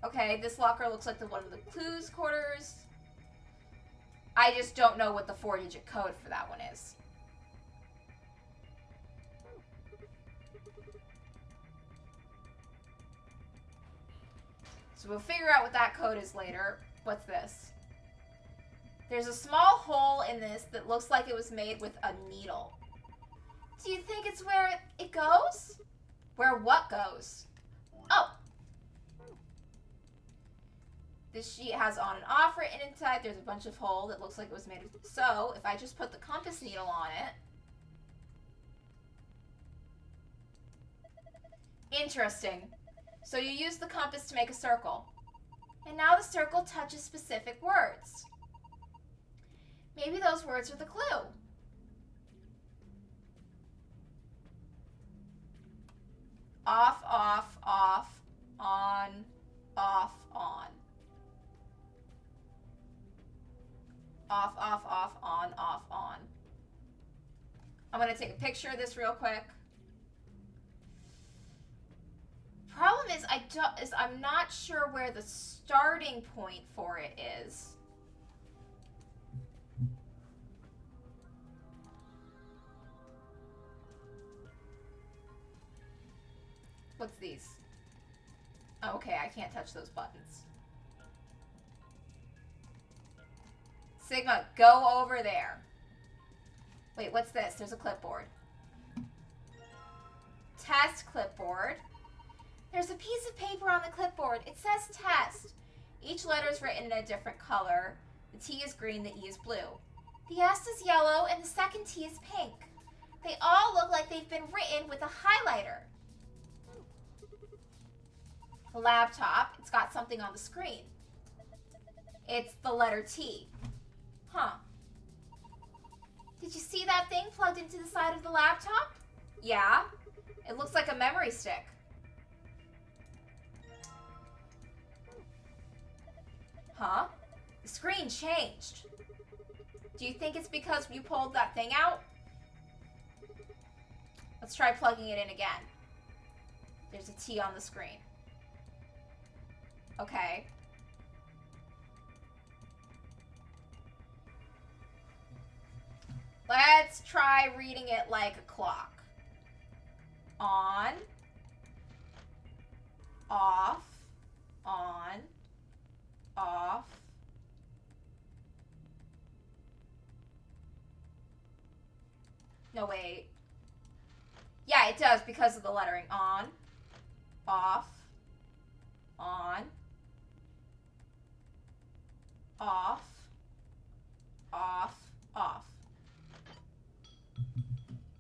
Okay, this locker looks like the one in the clues quarters. I just don't know what the 4-digit code for that one is. So we'll figure out what that code is later. What's this? There's a small hole in this that looks like it was made with a needle. Do you think it's where it goes? Where what goes? Oh. This sheet has on and off written inside. There's a bunch of hole that looks like it was made of... So, if I just put the compass needle on it... Interesting. So you use the compass to make a circle. And now the circle touches specific words. Maybe those words are the clue. Off, off, off, on, off, on. Off, off, off, on, off, on. I'm going to take a picture of this real quick. Problem is, I'm not sure where the starting point for it is. What's these? Oh, okay, I can't touch those buttons. Sigma, go over there. Wait, what's this? There's a clipboard. Test clipboard. There's a piece of paper on the clipboard. It says test. Each letter is written in a different color. The T is green, the E is blue. The S is yellow, and the second T is pink. They all look like they've been written with a highlighter. The laptop, it's got something on the screen. It's the letter T. Huh. Did you see that thing plugged into the side of the laptop? Yeah. It looks like a memory stick. Huh? The screen changed. Do you think it's because you pulled that thing out? Let's try plugging it in again. There's a T on the screen. Okay. Let's try reading it like a clock. On. Off. On. Off. No, wait. Yeah, it does because of the lettering. On. Off. On. Off. Off. Off.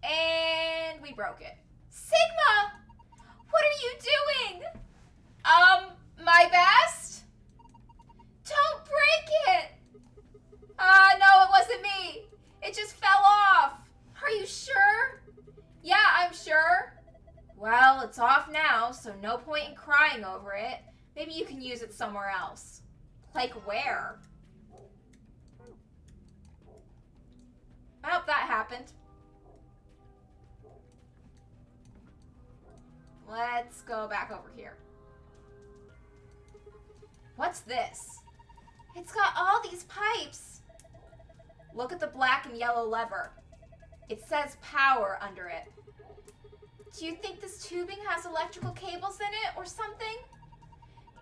And we broke it. Sigma! What are you doing? My best? Don't break it! No, it wasn't me. It just fell off. Are you sure? Yeah, I'm sure. Well, it's off now, so no point in crying over it. Maybe you can use it somewhere else. Like where? Oh, that happened. Let's go back over here. What's this? It's got all these pipes. Look at the black and yellow lever. It says power under it. Do you think this tubing has electrical cables in it or something?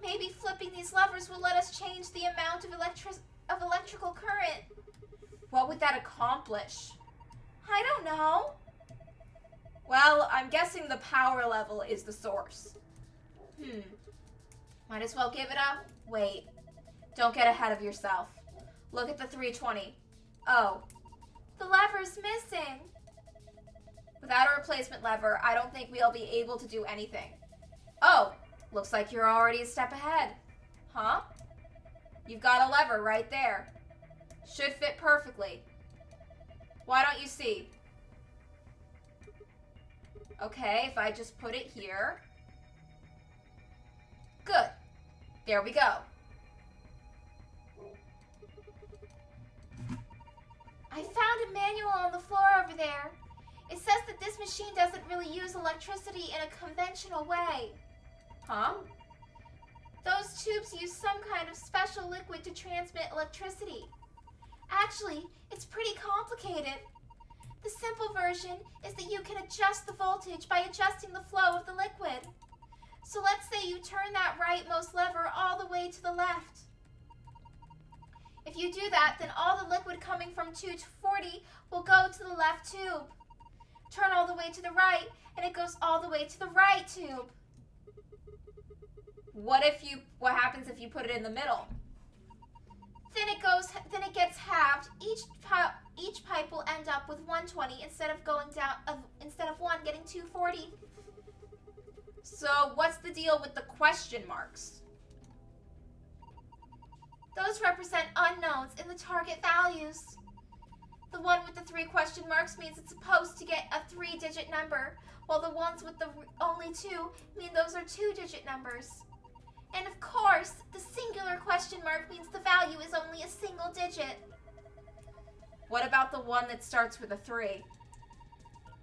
Maybe flipping these levers will let us change the amount of electrical current. What would that accomplish? I don't know. Well, I'm guessing the power level is the source. Might as well give it up. Wait. Don't get ahead of yourself. Look at the 320. Oh. The lever's missing. Without a replacement lever, I don't think we'll be able to do anything. Oh. Looks like you're already a step ahead. Huh? You've got a lever right there. Should fit perfectly. Why don't you see? Okay, if I just put it here. Good. There we go. I found a manual on the floor over there. It says that this machine doesn't really use electricity in a conventional way. Huh? Those tubes use some kind of special liquid to transmit electricity. Actually, it's pretty complicated. The simple version is that you can adjust the voltage by adjusting the flow of the liquid. So let's say you turn that rightmost lever all the way to the left. If you do that, then all the liquid coming from 240 will go to the left tube. Turn all the way to the right, and it goes all the way to the right tube. What happens if you put it in the middle? Then it gets halved. Each pipe will end up with 120 instead of 1 getting 240. So what's the deal with the question marks? Those represent unknowns in the target values. The one with the 3 question marks means it's supposed to get a 3-digit number, while the ones with the only 2 mean those are 2-digit numbers. And of course, the singular question mark means the value is only a single digit. What about the one that starts with a 3?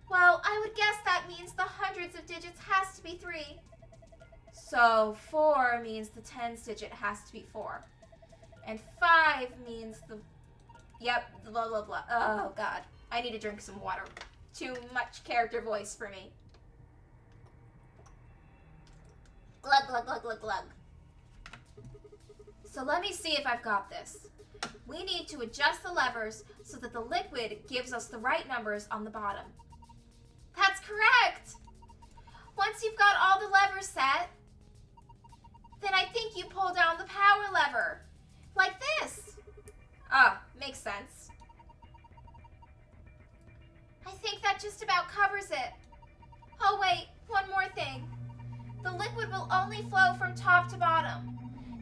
Well, I would guess that means the hundreds of digits has to be 3. So 4 means the tens digit has to be 4. And 5 means blah, blah, blah. Oh, God. I need to drink some water. Too much character voice for me. Glug, glug, glug, glug, glug. So let me see if I've got this. We need to adjust the levers so that the liquid gives us the right numbers on the bottom. That's correct! Once you've got all the levers set, then I think you pull down the power lever. Like this. Ah, makes sense. I think that just about covers it. Oh wait, one more thing. The liquid will only flow from top to bottom.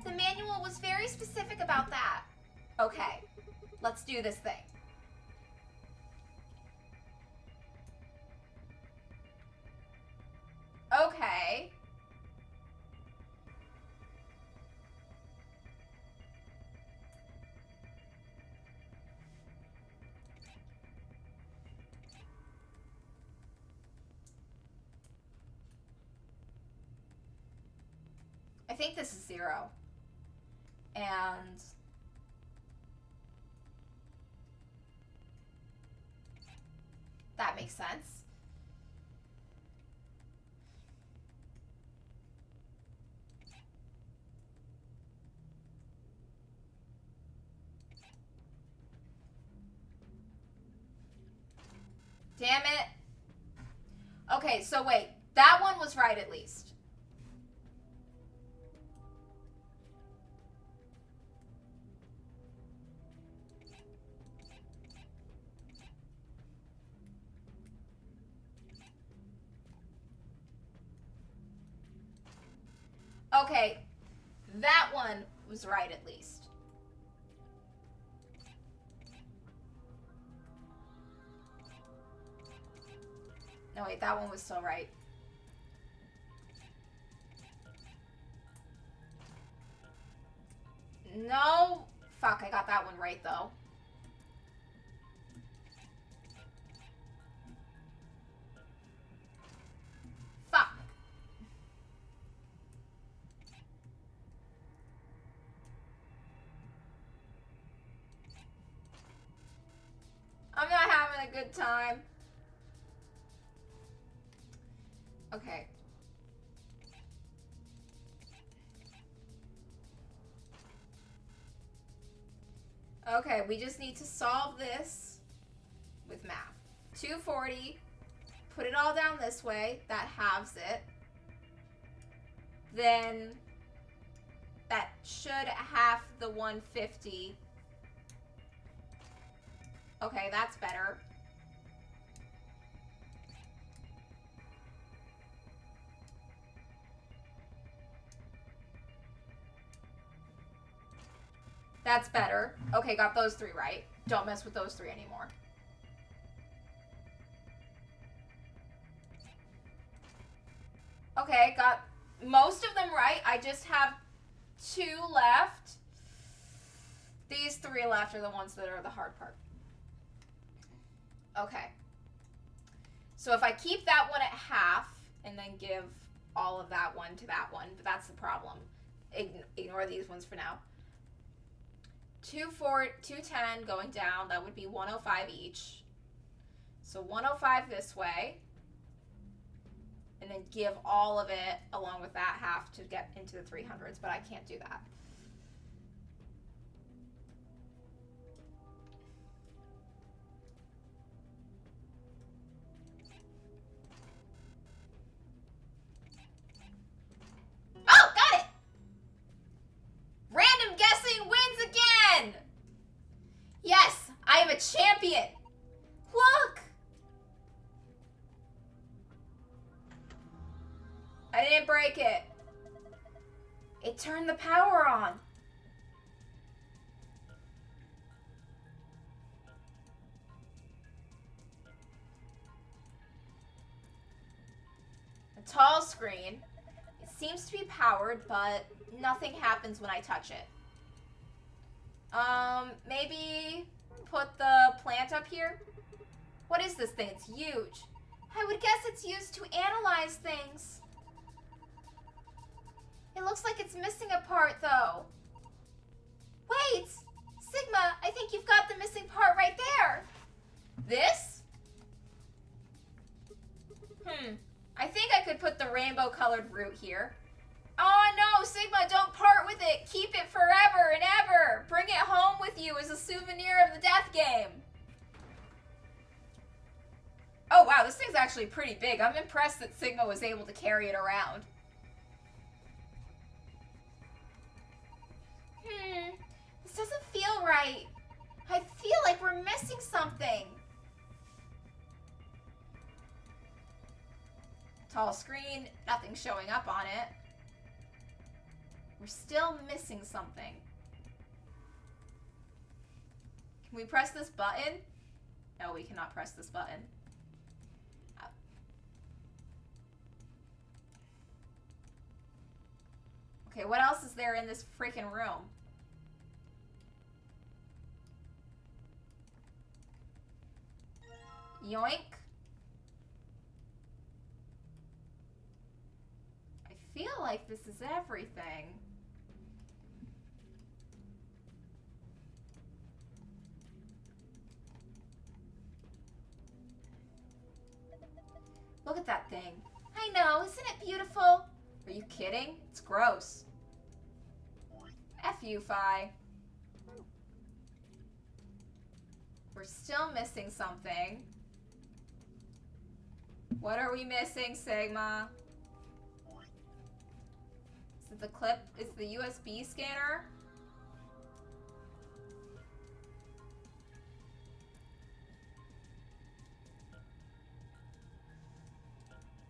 The manual was very specific about that. Okay, let's do this thing. Okay. I think this is 0. And that makes sense. Damn it. Okay, so wait. That one was right at least. Okay, that one was right at least. No, wait, that one was still right. No. Fuck, I got that one right, though. Fuck. I'm not having a good time. Okay. Okay, we just need to solve this with math. 240, put it all down this way, that halves it. Then that should half the 150. Okay, that's better. That's better. Okay, got those 3 right. Don't mess with those 3 anymore. Okay, got most of them right. I just have 2 left. These 3 left are the ones that are the hard part. Okay. So if I keep that one at half and then give all of that one to that one, but that's the problem. Ignore these ones for now. 210 going down, that would be 105 each. So 105 this way. And then give all of it along with that half to get into the 300s, but I can't do that. champion! Look! I didn't break it. It turned the power on. A tall screen. It seems to be powered, but nothing happens when I touch it. Maybe put the plant up here? What is this thing? It's huge. I would guess it's used to analyze things. It looks like it's missing a part, though. Wait! Sigma, I think you've got the missing part right there. This? I think I could put the rainbow-colored root here. Oh no, Sigma, don't part with it. Keep it forever and ever. Bring it home with you as a souvenir of the death game. Oh wow, this thing's actually pretty big. I'm impressed that Sigma was able to carry it around. This doesn't feel right. I feel like we're missing something. Tall screen, nothing showing up on it. We're still missing something. Can we press this button? No, we cannot press this button. Okay, what else is there in this freaking room? Yoink. I feel like this is everything. Look at that thing. I know, isn't it beautiful? Are you kidding? It's gross. F you, Phi. We're still missing something. What are we missing, Sigma? Is it the clip? Is it the USB scanner?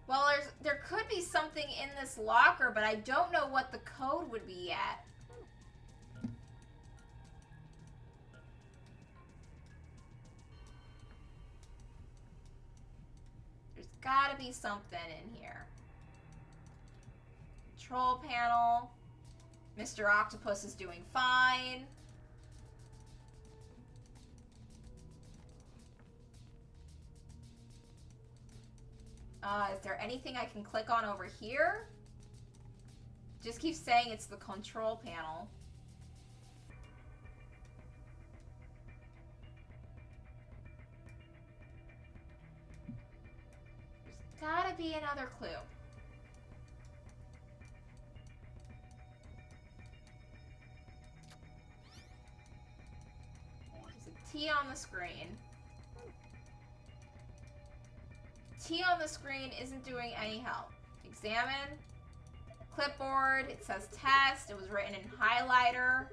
Well, there could be something in this locker, but I don't know what the code would be yet. There's gotta be something in here. Control panel. Mr. Octopus is doing fine. Is there anything I can click on over here? Just keeps saying it's the control panel. There's gotta be another clue. There's a T on the screen. T on the screen isn't doing any help. Examine. Clipboard. It says test. It was written in highlighter.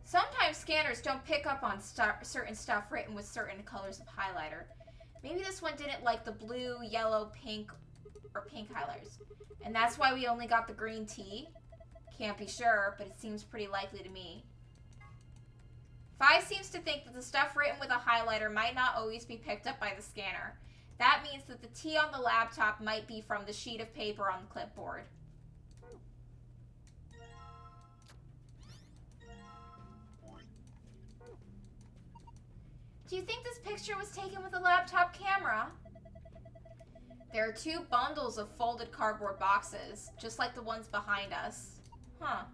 Sometimes scanners don't pick up on certain stuff written with certain colors of highlighter. Maybe this one didn't like the blue, yellow, pink, or pink highlighters. And that's why we only got the green T. Can't be sure, but it seems pretty likely to me. Phi seems to think that the stuff written with a highlighter might not always be picked up by the scanner. That means that the T on the laptop might be from the sheet of paper on the clipboard. Do you think this picture was taken with a laptop camera? There are two bundles of folded cardboard boxes, just like the ones behind us. Huh.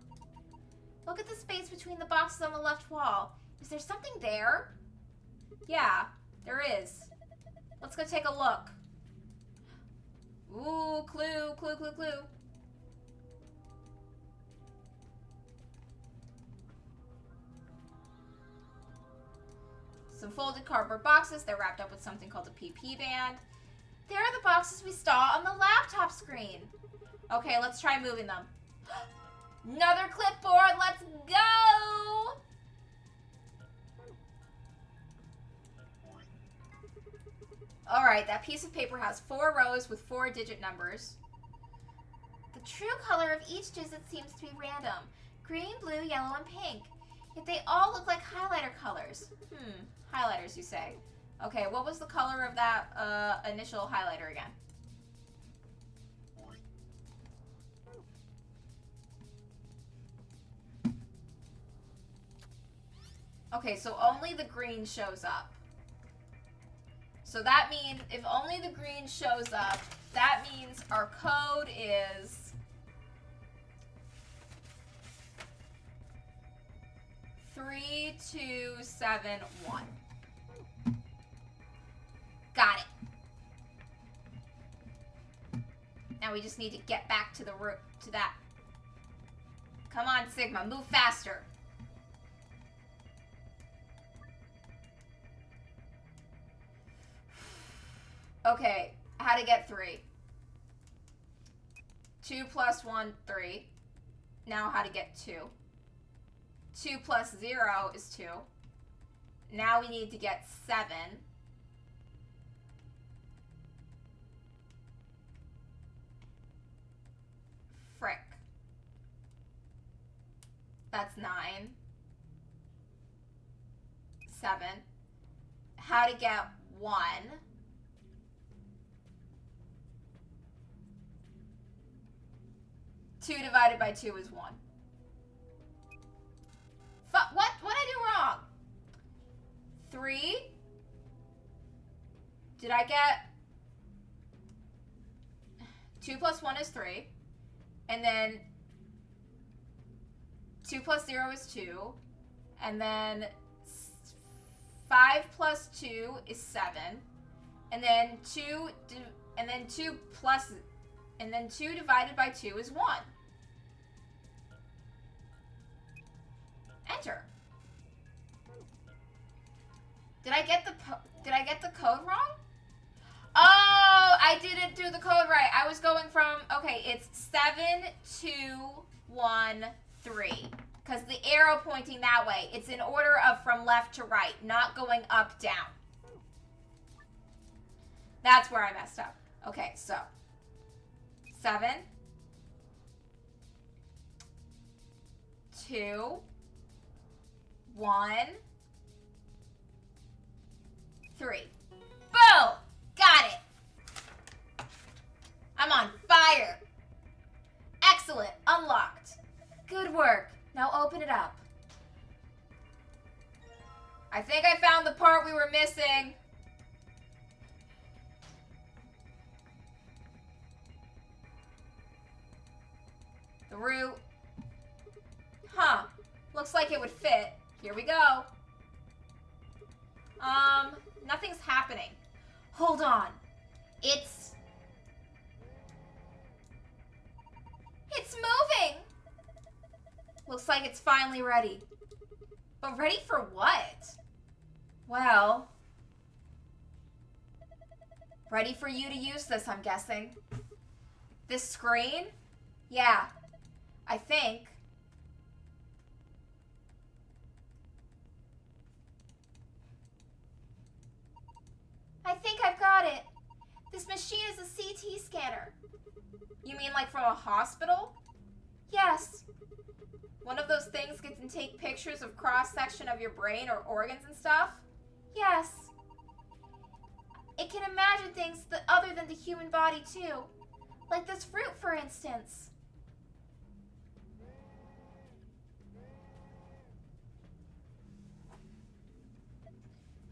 Look at the space between the boxes on the left wall. Is there something there? Yeah, there is. Let's go take a look. Ooh, clue, clue, clue, clue. Some folded cardboard boxes. They're wrapped up with something called a PP band. There are the boxes we saw on the laptop screen. Okay, let's try moving them. Another clipboard. Let's go. Alright, that piece of paper has 4 rows with 4-digit numbers. The true color of each digit seems to be random. Green, blue, yellow, and pink. Yet they all look like highlighter colors. Highlighters, you say. Okay, what was the color of that initial highlighter again? Okay, so only the green shows up. So that means if only the green shows up, that means our code is 3271. Got it. Now we just need to get back to the root to that. Come on, Sigma, move faster. Okay, how to get 3. 2 plus 1, 3. Now how to get 2. 2 plus 0 is 2. Now we need to get 7. Frick. That's 9. 7. How to get 1. 2 divided by 2 is 1. What? What did I do wrong? 3. Did I get... 2 plus 1 is 3. And then 2 plus 0 is 2. And then 5 plus 2 is 7. And then 2 divided by 2 is 1. Enter. Did I get the code wrong? Oh, I didn't do the code right. I was going from, okay, it's 7213. Because the arrow pointing that way, it's in order of from left to right, not going up, down. That's where I messed up. Okay, so 7, 2, 1, 3. Boom! Got it! I'm on fire! Excellent! Unlocked. Good work. Now open it up. I think I found the part we were missing. The root. Huh. Looks like it would fit. Here we go. Nothing's happening. Hold on. It's moving! Looks like it's finally ready. But ready for what? Well, ready for you to use this, I'm guessing. This screen? Yeah, I think. I think I've got it. This machine is a CT scanner. You mean like from a hospital? Yes. One of those things that can take pictures of cross-section of your brain or organs and stuff? Yes. It can imagine things that other than the human body too. Like this fruit, for instance.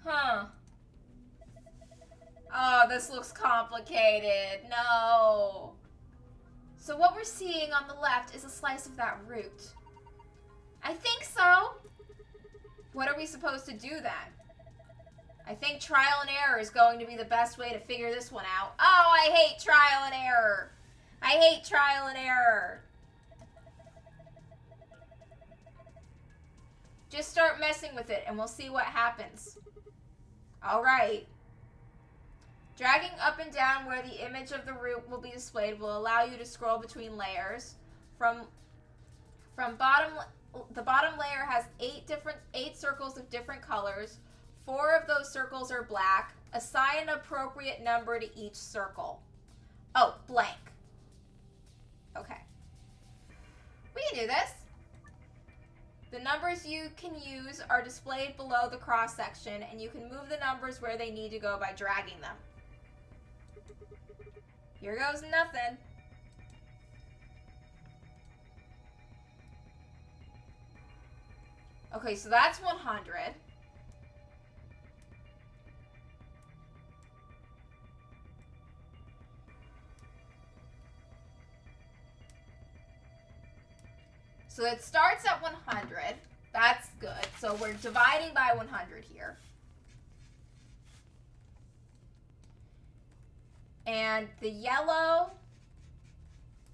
Huh. Oh, this looks complicated. No. So what we're seeing on the left is a slice of that root. I think so. What are we supposed to do then? I think trial and error is going to be the best way to figure this one out. Oh, I hate trial and error. I hate trial and error. Just start messing with it and we'll see what happens. All right. Dragging up and down where the image of the root will be displayed will allow you to scroll between layers. The bottom layer has 8 circles of different colors. 4 of those circles are black. Assign an appropriate number to each circle. Oh, blank. Okay. We can do this. The numbers you can use are displayed below the cross section, and you can move the numbers where they need to go by dragging them. Here goes nothing. Okay, so that's 100. So it starts at 100. That's good. So we're dividing by 100 here. And the yellow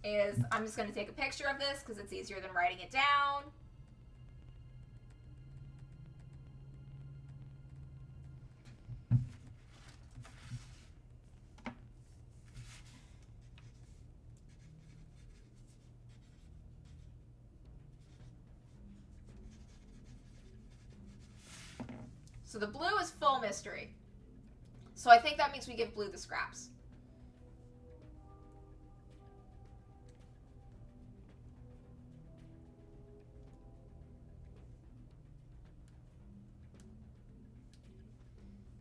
is, I'm just going to take a picture of this because it's easier than writing it down. So the blue is full mystery. So I think that means we give blue the scraps.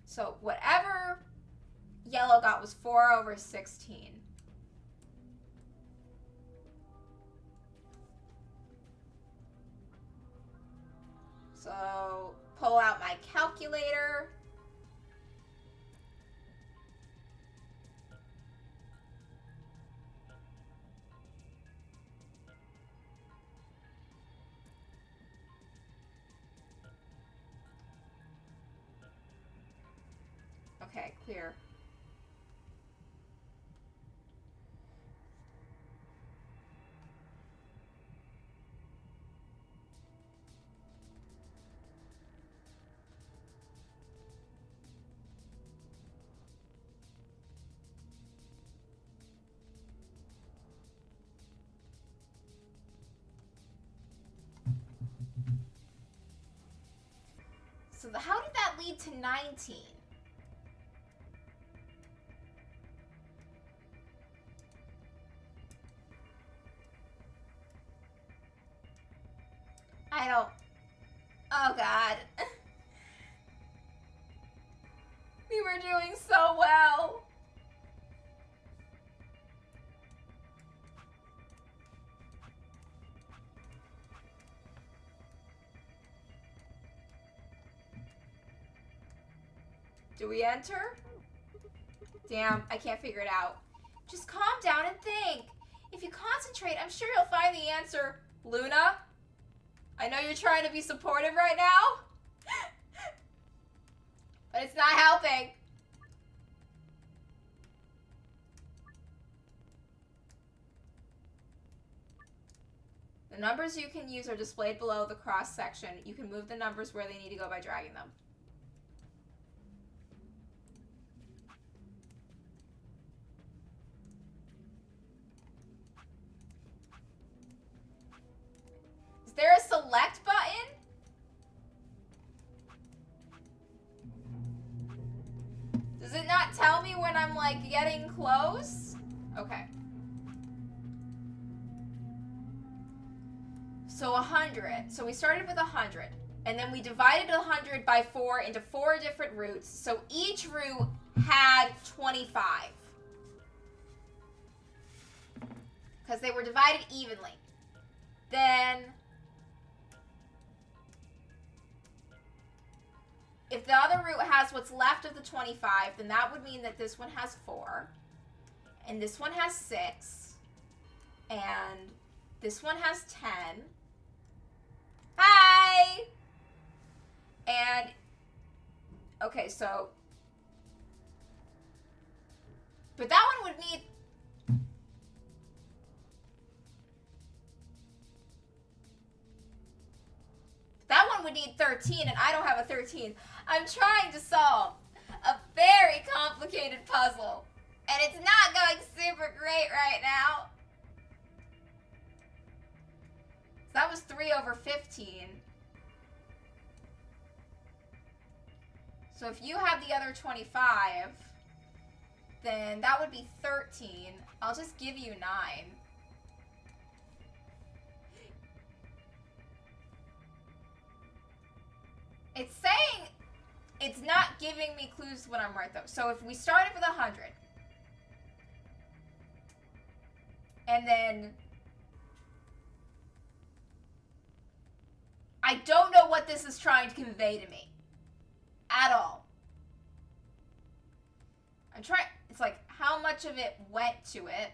So whatever yellow got was 4/16. So pull out my calculator. Okay, clear. So how did that lead to 19? I don't... Oh, God. We were doing so well. Do we enter? Damn, I can't figure it out. Just calm down and think. If you concentrate, I'm sure you'll find the answer. Luna? I know you're trying to be supportive right now, but it's not helping. The numbers you can use are displayed below the cross section. You can move the numbers where they need to go by dragging them. Is there a select button? Does it not tell me when I'm like getting close? Okay. So 100. So we started with 100. And then we divided 100 by 4 into 4 different routes. So each route had 25. Because they were divided evenly. Then... if the other route has what's left of the 25, then that would mean that this one has 4. And this one has 6. And this one has 10. Hi! And, okay, so... but that one would need... that one would need 13, and I don't have a 13. I'm trying to solve a very complicated puzzle, and it's not going super great right now. So that was 3/15. So if you have the other 25, then that would be 13. I'll just give you 9. It's saying it's not giving me clues when I'm right, though. So if we started with 100, and then I don't know what this is trying to convey to me at all. I'm trying, it's like how much of it went to it.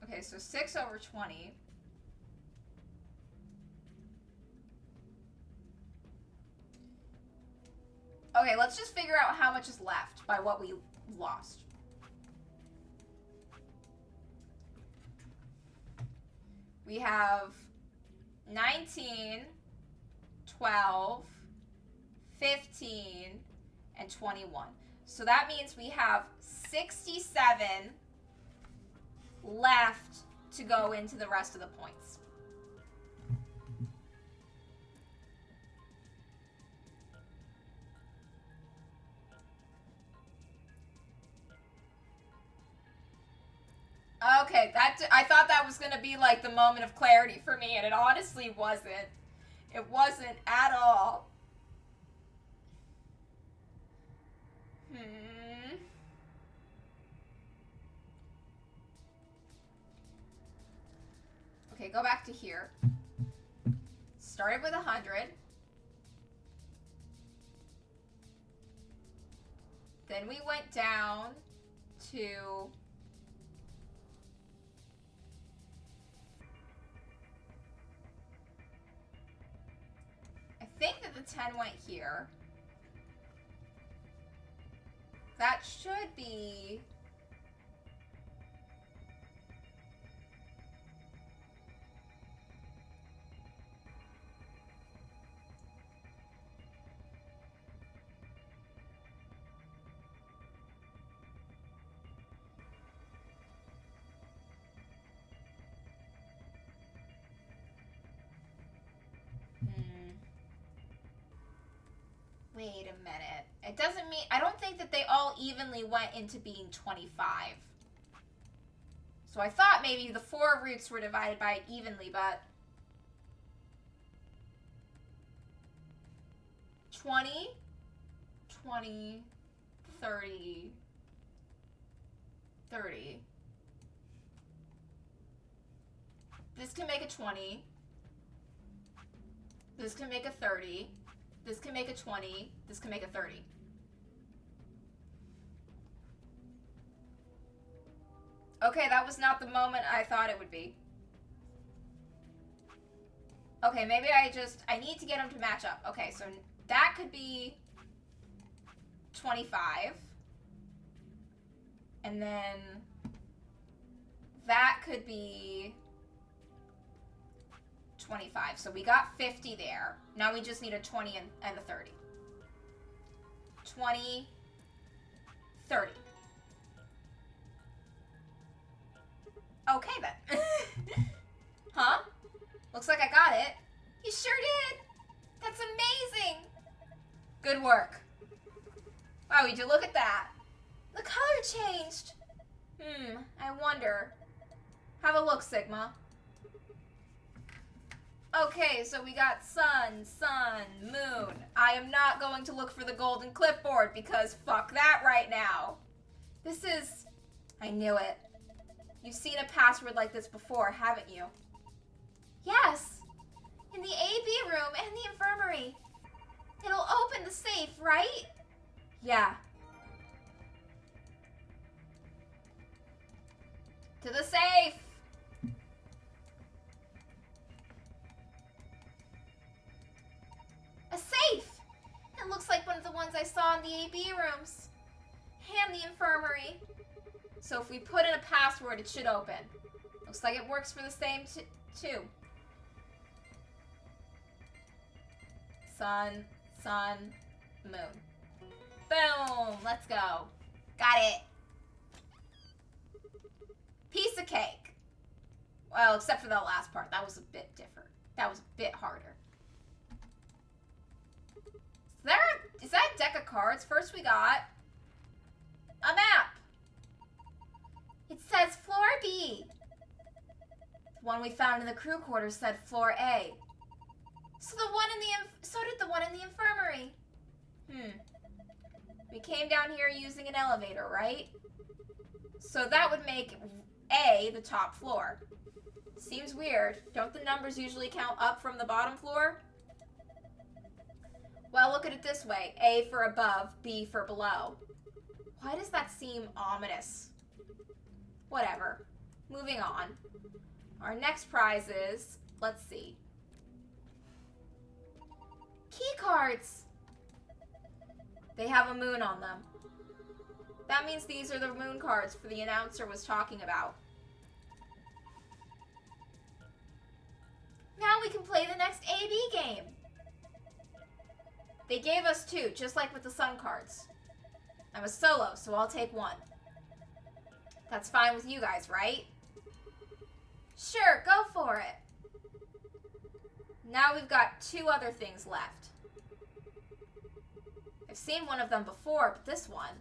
Okay, so 6 over 20. Okay, let's just figure out how much is left by what we lost. We have 19, 12, 15, and 21. So that means we have 67 left to go into the rest of the points. Okay, I thought that was going to be like the moment of clarity for me, and it honestly wasn't. It wasn't at all. Okay, go back to here. Started with 100. Then we went down to I think that the 10 went here. That should be Wait a minute. It doesn't mean... I don't think that they all evenly went into being 25. So I thought maybe the 4 roots were divided by evenly, but... 20, 20, 30, 30. This can make a 20. This can make a 30. This can make a 20. This can make a 30. Okay, that was not the moment I thought it would be. Okay, maybe I need to get them to match up. Okay, so that could be 25. And then that could be 25. So we got 50 there. Now we just need a 20 and a 30. 20, 30. Okay then. Huh? Looks like I got it. You sure did. That's amazing. Good work. Wow, would you look at that? The color changed. I wonder. Have a look, Sigma. Okay, so we got sun, moon. I am not going to look for the golden clipboard because fuck that right now. This is... I knew it. You've seen a password like this before, haven't you? Yes. In the AB room and the infirmary. It'll open the safe, right? Yeah. To the safe! A safe! It looks like one of the ones I saw in the AB rooms. And the infirmary. So if we put in a password, it should open. Looks like it works for the same too. Sun, moon. Let's go. Got it. Piece of cake. Well, except for the last part. That was a bit different. That was a bit harder. Is that a deck of cards? First we got a map. It says floor B. The one we found in the crew quarters said floor A. So did the one in the infirmary. We came down here using an elevator, right? So that would make A the top floor. Seems weird. Don't the numbers usually count up from the bottom floor? Well, look at it this way. A for above, B for below. Why does that seem ominous? Whatever. Moving on. Our next prize is, let's see. Key cards. They have a moon on them. That means these are the moon cards for the announcer was talking about. Now we can play the next AB game. They gave us 2, just like with the sun cards. I'm a solo, so I'll take 1. That's fine with you guys, right? Sure, go for it. Now we've got 2 other things left. I've seen one of them before, but this one...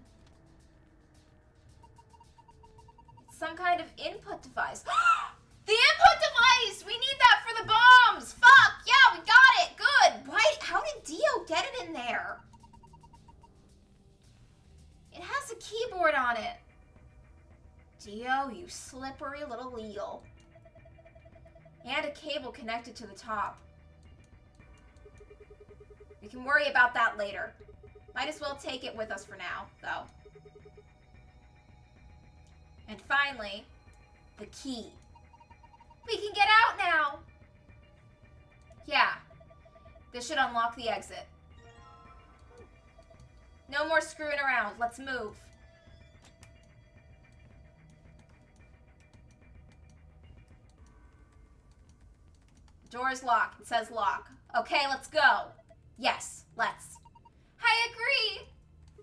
It's some kind of input device. The input device! We need that for the bombs! Fuck! Yeah, we got it! Good! Why? How did Dio get it in there? It has a keyboard on it. Dio, you slippery little eel. And a cable connected to the top. We can worry about that later. Might as well take it with us for now, though. And finally, the key. We can get out now! Yeah. This should unlock the exit. No more screwing around. Let's move. Door is locked. It says lock. Okay, let's go. Yes, let's. I agree.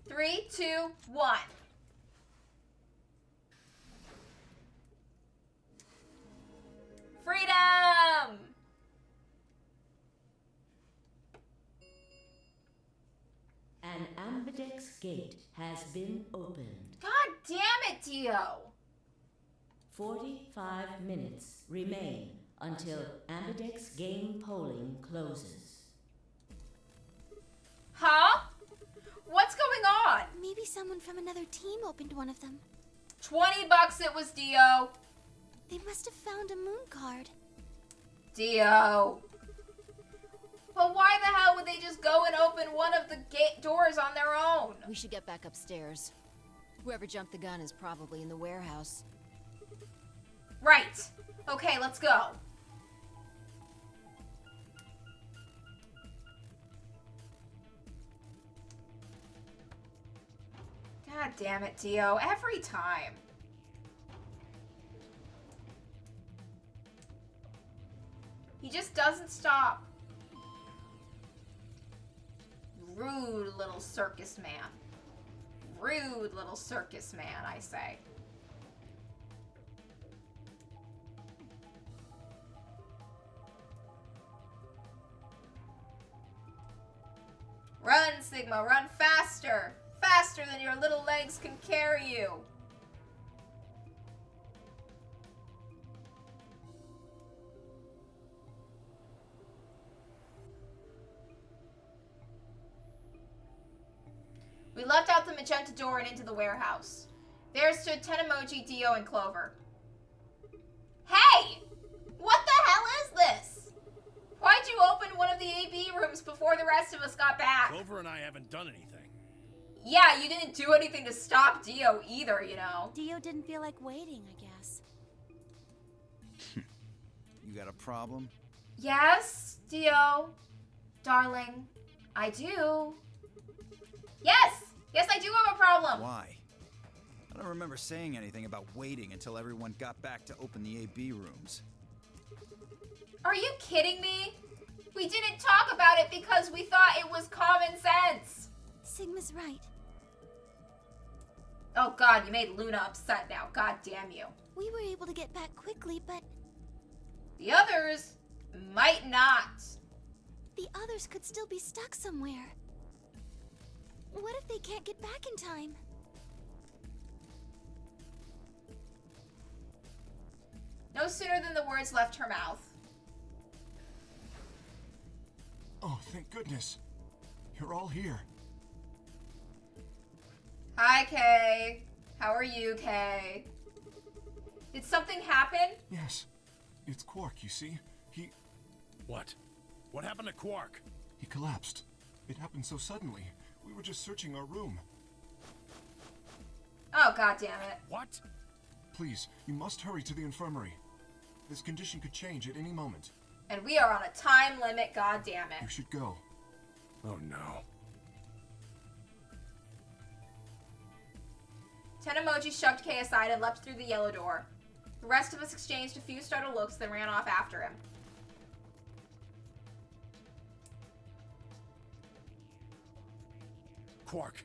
3, 2, 1. Freedom! An ambidex gate has been opened. God damn it, Dio! 45 minutes remain until ambidex game polling closes. Huh? What's going on? Maybe someone from another team opened one of them. $20 it was, Dio. They must have found a moon card. Dio. But why the hell would they just go and open one of the gate doors on their own? We should get back upstairs. Whoever jumped the gun is probably in the warehouse. Right. Okay, let's go. God damn it, Dio. Every time. He just doesn't stop. Rude little circus man. Rude little circus man, I say. Run, Sigma, run faster! Faster than your little legs can carry you! We left out the magenta door and into the warehouse. There stood Tenemoji, Dio, and Clover. Hey! What the hell is this? Why'd you open one of the AB rooms before the rest of us got back? Clover and I haven't done anything. Yeah, you didn't do anything to stop Dio either, you know. Dio didn't feel like waiting, I guess. You got a problem? Yes, Dio. Darling, I do. Yes! Yes, I do have a problem. Why? I don't remember saying anything about waiting until everyone got back to open the AB rooms. Are you kidding me? We didn't talk about it because we thought it was common sense. Sigma's right. Oh god, you made Luna upset now. God damn you. We were able to get back quickly, but The others might not. the others could still be stuck somewhere. What if they can't get back in time? No sooner than the words left her mouth. Oh, thank goodness. You're all here. Hi, Kay. How are you, Kay? Did something happen? Yes. It's Quark, you see. What? What happened to Quark? He collapsed. It happened so suddenly. We were just searching our room. Oh, god damn it. What? Please, you must hurry to the infirmary. This condition could change at any moment. And we are on a time limit, god damn You it. should go. Oh no. Tenemoji shoved Kay aside and leapt through the yellow door. The rest of us exchanged a few startled looks, then ran off after him. Quark.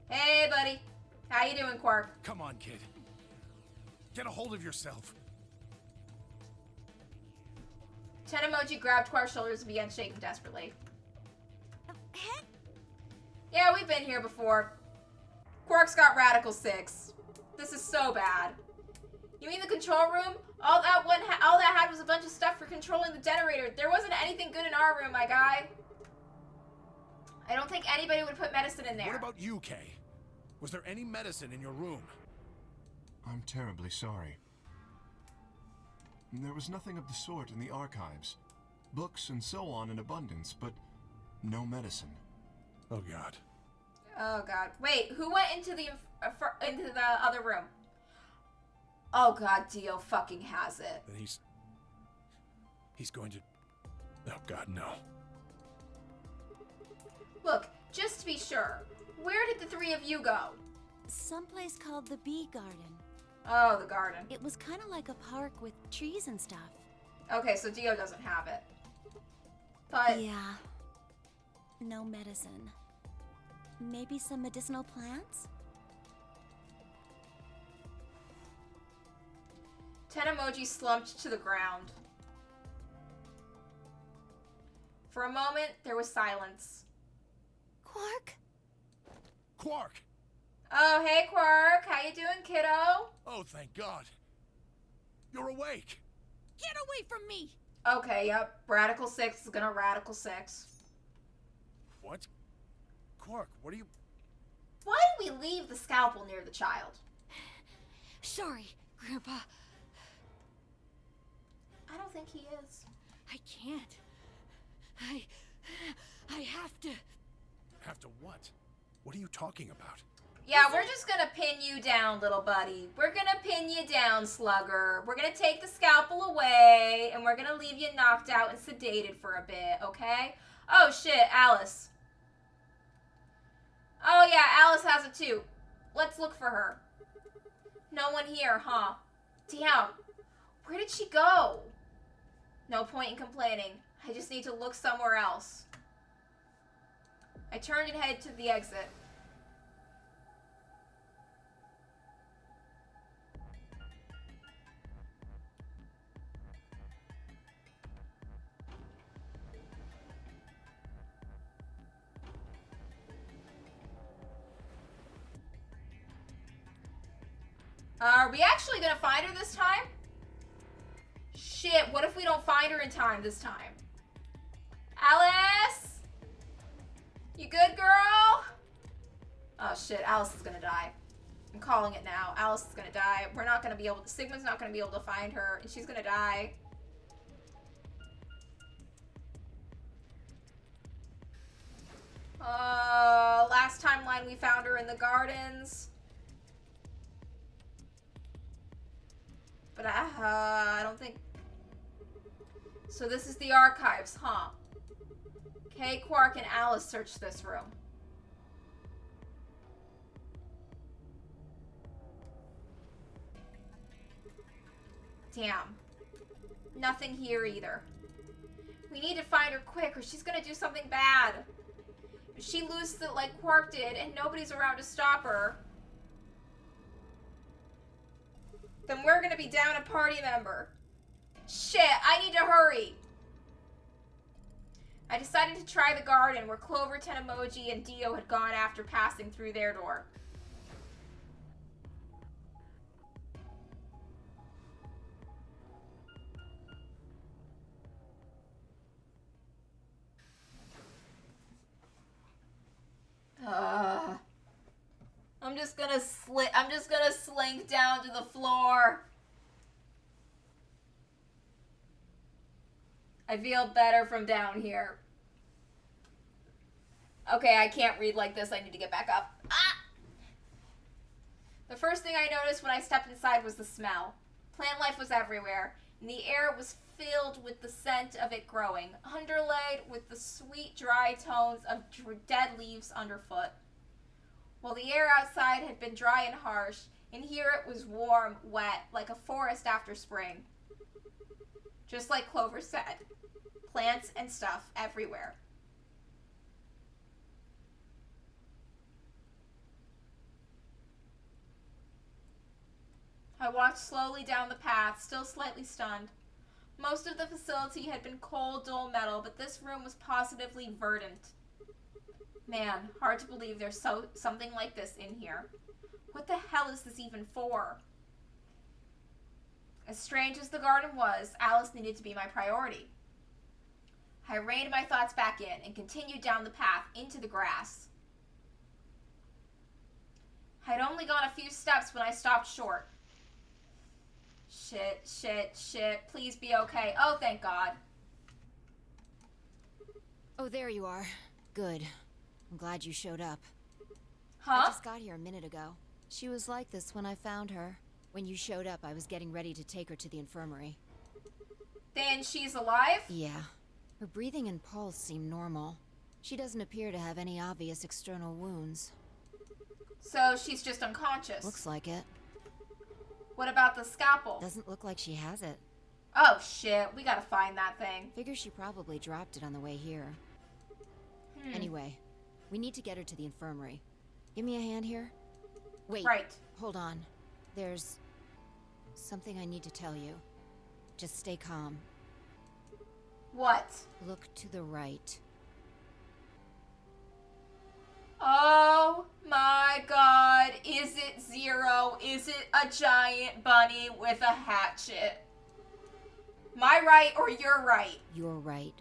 Hey, buddy. How you doing, Quark? Come on, kid. Get a hold of yourself. Tenemoji grabbed Quark's shoulders and began shaking desperately. Heck, Yeah, we've been here before. Quark's got Radical 6. This is so bad. You mean the control room? All that had was a bunch of stuff for controlling the generator. There wasn't anything good in our room, my guy. I don't think anybody would put medicine in there. What about you, Kay? Was there any medicine in your room? I'm terribly sorry. There was nothing of the sort in the archives. Books and so on in abundance, but no medicine. Oh god. Oh god. Wait, who went into the other room? Oh god, Dio fucking has it. Then he's going to... Oh god, no. Look, just to be sure, where did the three of you go? someplace called the Bee Garden. Oh, the garden. It was kind of like a park with trees and stuff. Okay, so Dio doesn't have it. But... Yeah. No medicine. Maybe some medicinal plants? Tenemoji slumped to the ground. For a moment, there was silence. Quark? Quark! Oh, hey, Quark. How you doing, kiddo? Oh, thank God. You're awake. Get away from me! Okay, yep. Radical 6 is gonna Radical 6. What? Quark, what are you... Why did we leave the scalpel near the child? Sorry, Grandpa. I don't think he is. I can't. I have to. Have to what? What are you talking about? Yeah, we're just gonna pin you down, little buddy. We're gonna pin you down, Slugger. We're gonna take the scalpel away, and we're gonna leave you knocked out and sedated for a bit, okay? Oh, shit, Alice. Oh, yeah, Alice has it too. Let's look for her. No one here, huh? Damn. Where did she go? No point in complaining. I just need to look somewhere else. I turned and headed to the exit. Are we actually gonna find her this time? Shit, what if we don't find her in time this time? Alice? You good, girl? Oh shit, Alice is gonna die. I'm calling it now. Alice is gonna die. We're not gonna be able to, Sigma's not gonna be able to find her, and she's gonna die. Last timeline we found her in the gardens. But I don't think... So this is the archives, huh? Kay, Quark, and Alice searched this room. Damn. Nothing here either. We need to find her quick or she's gonna do something bad. If she loses it like Quark did and nobody's around to stop her, then we're gonna be down a party member. Shit, I need to hurry. I decided to try the garden where Clover, Tenemoji, and Dio had gone after passing through their door. I'm just gonna slink down to the floor. I feel better from down here. Okay, I can't read like this. I need to get back up. Ah! The first thing I noticed when I stepped inside was the smell. Plant life was everywhere, and the air was filled with the scent of it growing, underlaid with the sweet, dry tones of dead leaves underfoot. While the air outside had been dry and harsh, in here it was warm, wet, like a forest after spring. Just like Clover said, plants and stuff everywhere. I walked slowly down the path, still slightly stunned. Most of the facility had been cold, dull metal, but this room was positively verdant. Man, hard to believe there's something like this in here. What the hell is this even for? As strange as the garden was, Alice needed to be my priority. I reined my thoughts back in and continued down the path into the grass. I'd only gone a few steps when I stopped short. Shit. Please be okay. Oh, thank God. Oh, there you are. Good. I'm glad you showed up. Huh? I just got here a minute ago. She was like this when I found her. When you showed up, I was getting ready to take her to the infirmary. Then she's alive? Yeah. Her breathing and pulse seem normal. She doesn't appear to have any obvious external wounds. So she's just unconscious? Looks like it. What about the scalpel? Doesn't look like she has it. Oh shit, we gotta find that thing. Figure she probably dropped it on the way here. Anyway, we need to get her to the infirmary. Give me a hand here. Wait. Right. Hold on. There's something I need to tell you. Just stay calm. What? Look to the right. Oh my God. Is it Zero? Is it a giant bunny with a hatchet? My right or your right? You're right.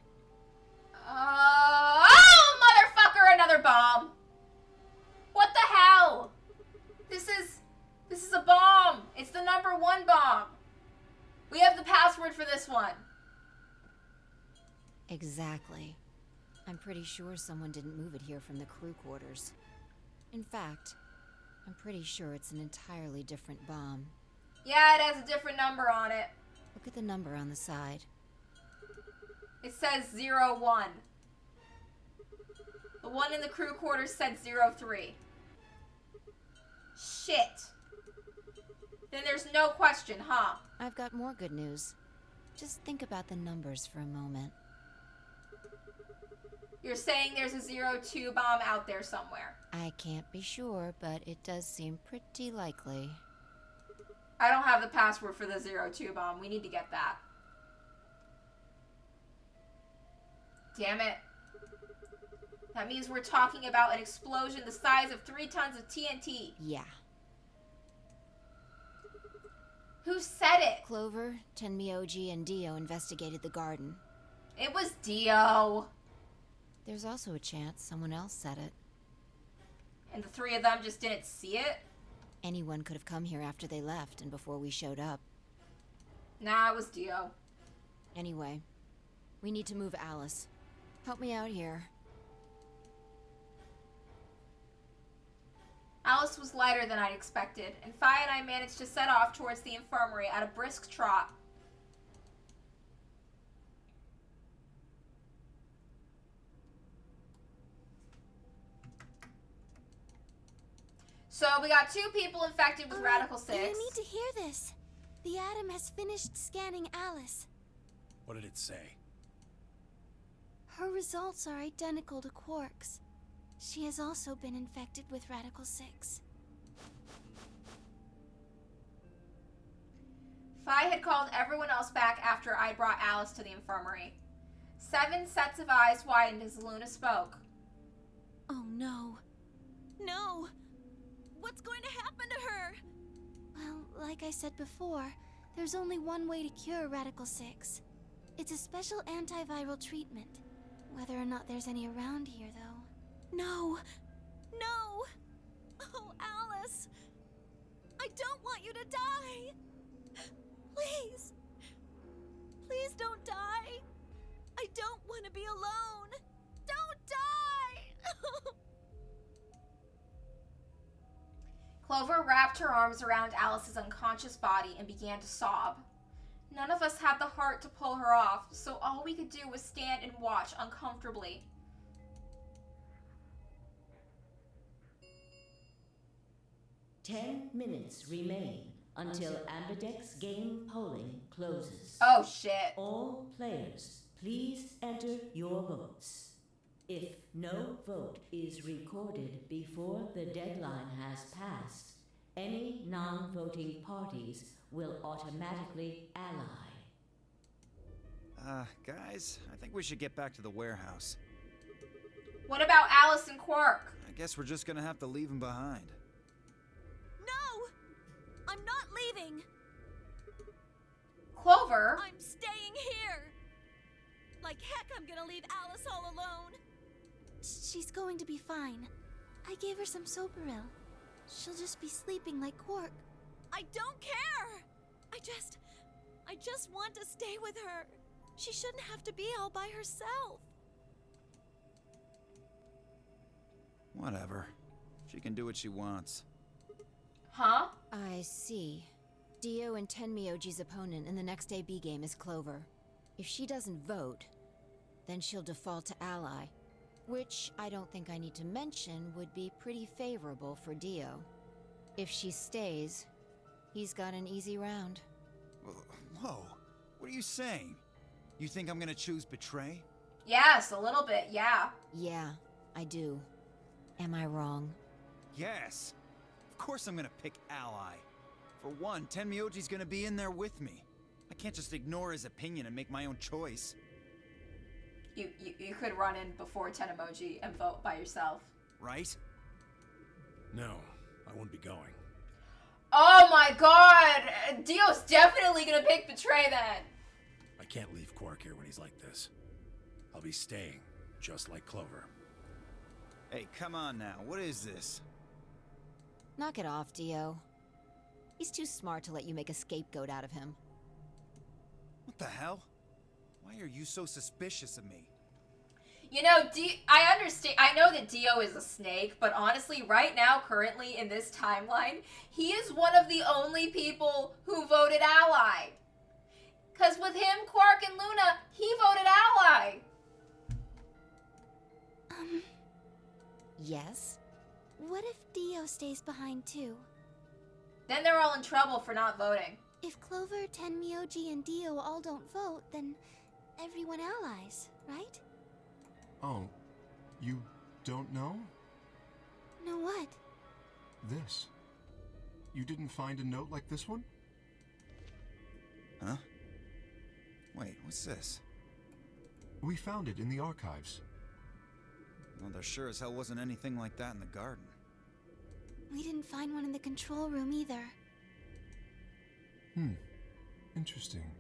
Oh, motherfucker, another bomb. What the hell? This is a bomb. It's the #1 bomb. We have the password for this one. Exactly. I'm pretty sure someone didn't move it here from the crew quarters. In fact, I'm pretty sure it's an entirely different bomb. Yeah, it has a different number on it. Look at the number on the side. It says 01. The one in the crew quarters said 03. Shit. Then there's no question, huh? I've got more good news. Just think about the numbers for a moment. You're saying there's a 02 bomb out there somewhere. I can't be sure, but it does seem pretty likely. I don't have the password for the 02 bomb. We need to get that. Damn it. That means we're talking about an explosion the size of 3 tons of TNT. Yeah. Who said it? Clover, Tenmyoji, and Dio investigated the garden. It was Dio. There's also a chance someone else said it. And the 3 of them just didn't see it? Anyone could have come here after they left and before we showed up. Nah, it was Dio. Anyway, we need to move Alice. Help me out here. Alice was lighter than I'd expected, and Fi and I managed to set off towards the infirmary at a brisk trot. So we got 2 people infected with Radical 6. You need to hear this. The Atom has finished scanning Alice. What did it say? Her results are identical to Quark's. She has also been infected with Radical 6. Phi had called everyone else back after I brought Alice to the infirmary. 7 sets of eyes widened as Luna spoke. Oh no. No! What's going to happen to her? Well, like I said before, there's only one way to cure Radical 6. It's a special antiviral treatment. Whether or not there's any around here, though. No! No! Oh, Alice! I don't want you to die! Please! Please don't die! I don't want to be alone! Don't die! Clover wrapped her arms around Alice's unconscious body and began to sob. None of us had the heart to pull her off, so all we could do was stand and watch uncomfortably. Ten minutes remain until Ambidex game polling closes. Oh shit. All players, please enter your votes. If no vote is recorded before the deadline has passed, any non-voting parties will automatically ally. Guys, I think we should get back to the warehouse. What about Alice and Quark? I guess we're just gonna have to leave them behind. No! I'm not leaving! Clover? I'm staying here! Like heck, I'm gonna leave Alice all alone! She's going to be fine. I gave her some Soparil. She'll just be sleeping like Quark. I don't care! I just want to stay with her. She shouldn't have to be all by herself. Whatever. She can do what she wants. Huh? I see. Dio and Tenmyoji's opponent in the next AB game is Clover. If she doesn't vote, then she'll default to ally, which I don't think I need to mention would be pretty favorable for Dio. If she stays, he's got an easy round. Whoa, what are you saying? You think I'm gonna choose Betray? Yes, a little bit, yeah. Yeah, I do. Am I wrong? Yes. Of course I'm gonna pick Ally. For one, Tenmyoji's gonna be in there with me. I can't just ignore his opinion and make my own choice. You could run in before Tenmoji and vote by yourself. Right? No, I won't be going. Oh my god! Dio's definitely gonna pick Betray then! I can't leave Quark here when he's like this. I'll be staying, just like Clover. Hey, come on now. What is this? Knock it off, Dio. He's too smart to let you make a scapegoat out of him. What the hell? Why are you so suspicious of me? You know, I understand. I know that Dio is a snake, but honestly, right now, currently in this timeline, he is one of the only people who voted ally. Because with him, Quark, and Luna, he voted ally. Yes? What if Dio stays behind too? Then they're all in trouble for not voting. If Clover, Tenmyoji, and Dio all don't vote, then everyone allies, right? Oh, you don't know? Know what? This. You didn't find a note like this one? Huh? Wait, what's this? We found it in the archives. Well, there sure as hell wasn't anything like that in the garden. We didn't find one in the control room either. Interesting.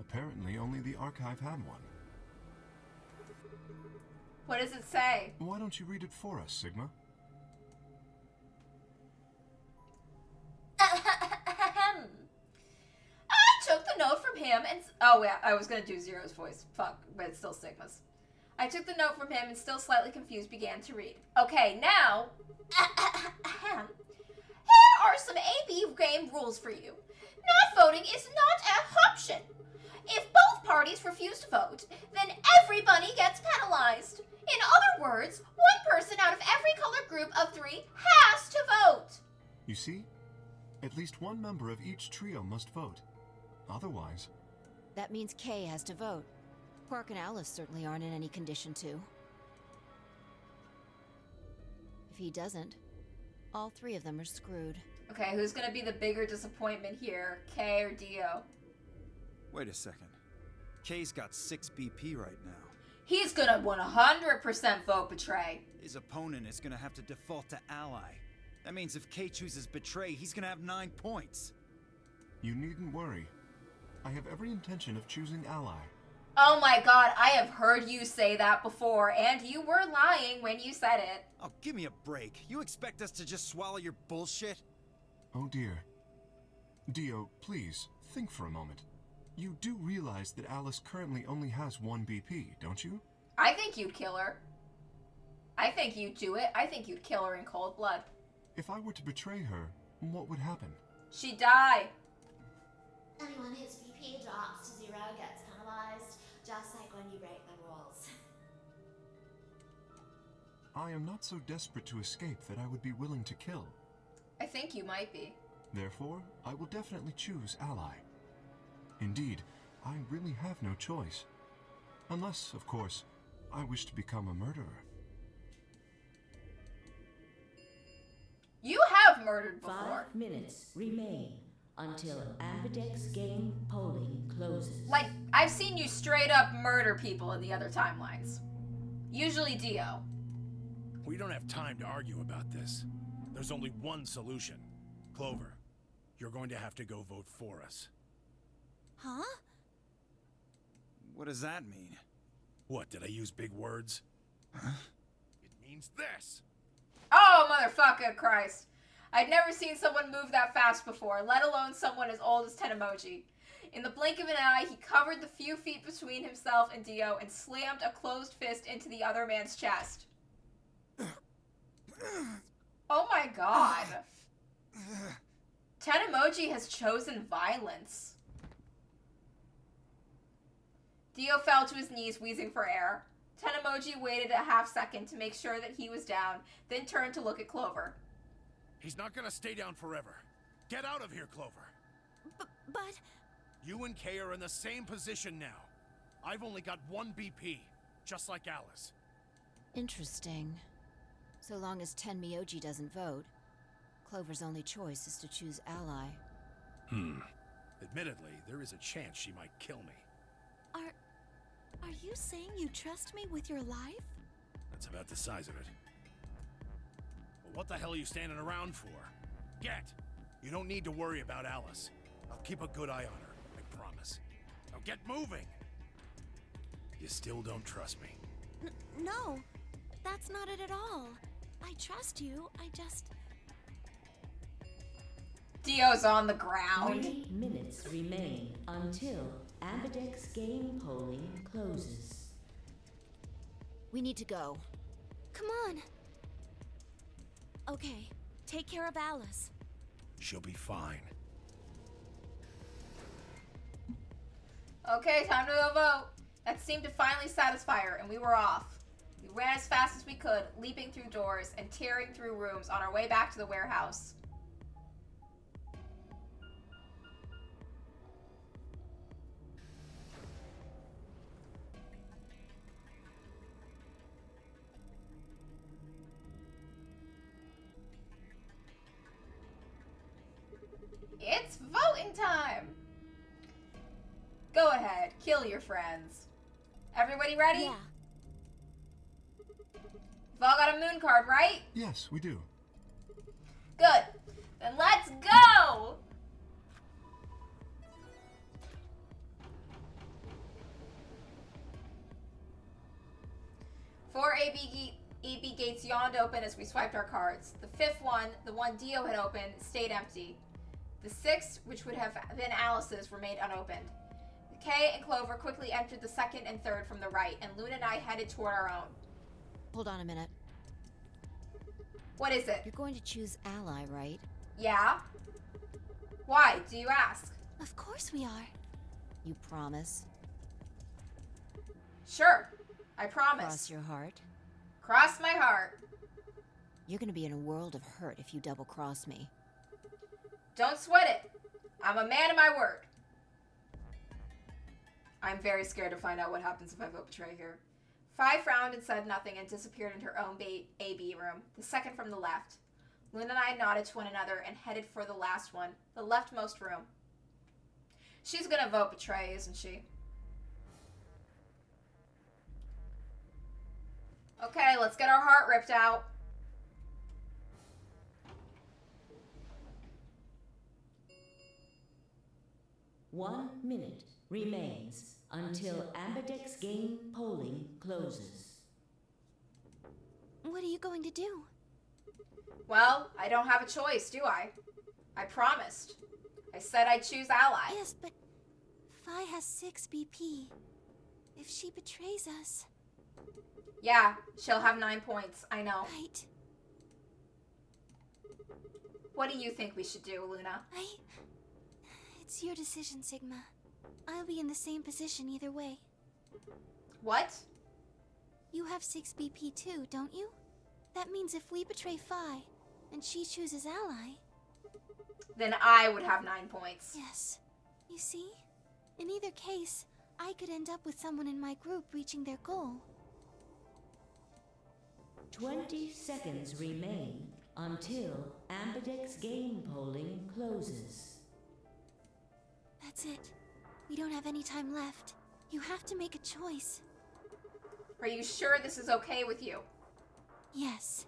Apparently only the archive had one. What does it say? Why don't you read it for us, Sigma? I took the note from him and... Oh, yeah, I was going to do Zero's voice. Fuck, but it's still Sigma's. I took the note from him and still slightly confused began to read. Okay, now... Here are some AB game rules for you. Not voting is not an option. If both parties refuse to vote, then everybody gets penalized. In other words, one person out of every color group of 3 has to vote. You see? At least one member of each trio must vote. Otherwise... That means Kay has to vote. Quark and Alice certainly aren't in any condition to. If he doesn't, all three of them are screwed. Okay, who's gonna be the bigger disappointment here, Kay or Dio? Wait a second. Kay's got 6 BP right now. He's gonna 100% vote Betray. His opponent is gonna have to default to Ally. That means if Kay chooses Betray, he's gonna have 9 points. You needn't worry. I have every intention of choosing Ally. Oh my god, I have heard you say that before, and you were lying when you said it. Oh, give me a break. You expect us to just swallow your bullshit? Oh dear. Dio, please, think for a moment. You do realize that Alice currently only has 1 BP, don't you? I think you'd kill her. I think you'd do it. I think you'd kill her in cold blood. If I were to betray her, what would happen? She'd die. Anyone whose BP drops to 0 gets penalized, just like when you break the rules. I am not so desperate to escape that I would be willing to kill. I think you might be. Therefore, I will definitely choose Ally. Indeed, I really have no choice. Unless, of course, I wish to become a murderer. You have murdered before. 5 minutes remain until Ambidex game polling closes. Like, I've seen you straight up murder people in the other timelines. Usually Dio. We don't have time to argue about this. There's only one solution. Clover, you're going to have to go vote for us. Huh? What does that mean? What, did I use big words? Huh? It means this. Oh, motherfucker Christ. I'd never seen someone move that fast before, let alone someone as old as Tenemoji. In the blink of an eye, he covered the few feet between himself and Dio and slammed a closed fist into the other man's chest. Oh my god. Tenemoji has chosen violence. Dio fell to his knees, wheezing for air. Tenemoji waited a half-second to make sure that he was down, then turned to look at Clover. He's not gonna stay down forever. Get out of here, Clover. But... You and Kay are in the same position now. I've only got 1 BP, just like Alice. Interesting. So long as Tenmyoji doesn't vote, Clover's only choice is to choose Ally. Admittedly, there is a chance she might kill me. Are you saying you trust me with your life? That's about the size of it. Well, what the hell are you standing around for? Get! You don't need to worry about Alice. I'll keep a good eye on her, I promise. Now get moving! You still don't trust me? No, that's not it at all. I trust you, I just... Dio's on the ground. 3 minutes remain until Ambidex game polling closes. We need to go. Come on. Okay, take care of Alice. She'll be fine. Okay, time to go vote. That seemed to finally satisfy her, and we were off. We ran as fast as we could, leaping through doors and tearing through rooms on our way back to the warehouse. It's voting time! Go ahead, kill your friends. Everybody ready? Yeah. You've all got a moon card, right? Yes, we do. Good. Then let's go! Four AB gates yawned open as we swiped our cards. The fifth one, the one Dio had opened, stayed empty. The sixth, which would have been Alice's, remained unopened. Kay and Clover quickly entered the second and third from the right, and Luna and I headed toward our own. Hold on a minute. What is it? You're going to choose Ally, right? Yeah? Why, do you ask? Of course we are. You promise? Sure, I promise. Cross your heart? Cross my heart. You're gonna be in a world of hurt if you double-cross me. Don't sweat it. I'm a man of my word. I'm very scared to find out what happens if I vote betray here. Fi frowned and said nothing and disappeared in her own AB room, the second from the left. Luna and I nodded to one another and headed for the last one, the leftmost room. She's gonna vote betray, isn't she? Okay, let's get our heart ripped out. One minute remains until Ambidex game polling closes. What are you going to do? Well, I don't have a choice, do I? I promised. I said I'd choose Ally. Yes, but Fi has 6 BP. If she betrays us... Yeah, she'll have 9 points, I know. Right. What do you think we should do, Luna? It's your decision, Sigma. I'll be in the same position either way. What? You have 6 BP too, don't you? That means if we betray Fi, and she chooses Ally... Then I would have 9 points. Yes. You see? In either case, I could end up with someone in my group reaching their goal. 20 seconds remain until Ambidex game polling closes. That's it. We don't have any time left. You have to make a choice. Are you sure this is okay with you? Yes.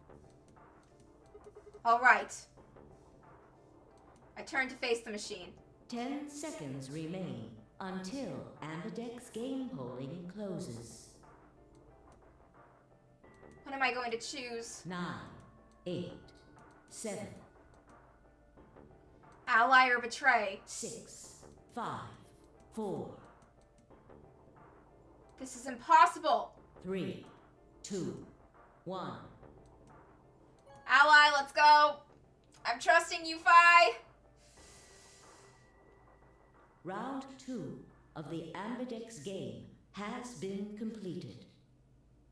All right. I turn to face the machine. 10 seconds remain until Ambidex game polling closes. What am I going to choose? 9, 8, 7. Ally or betray? 6, 5, 4. This is impossible. 3, 2, 1. Ally, let's go. I'm trusting you, Fi. Round 2 of the Ambidex game has been completed.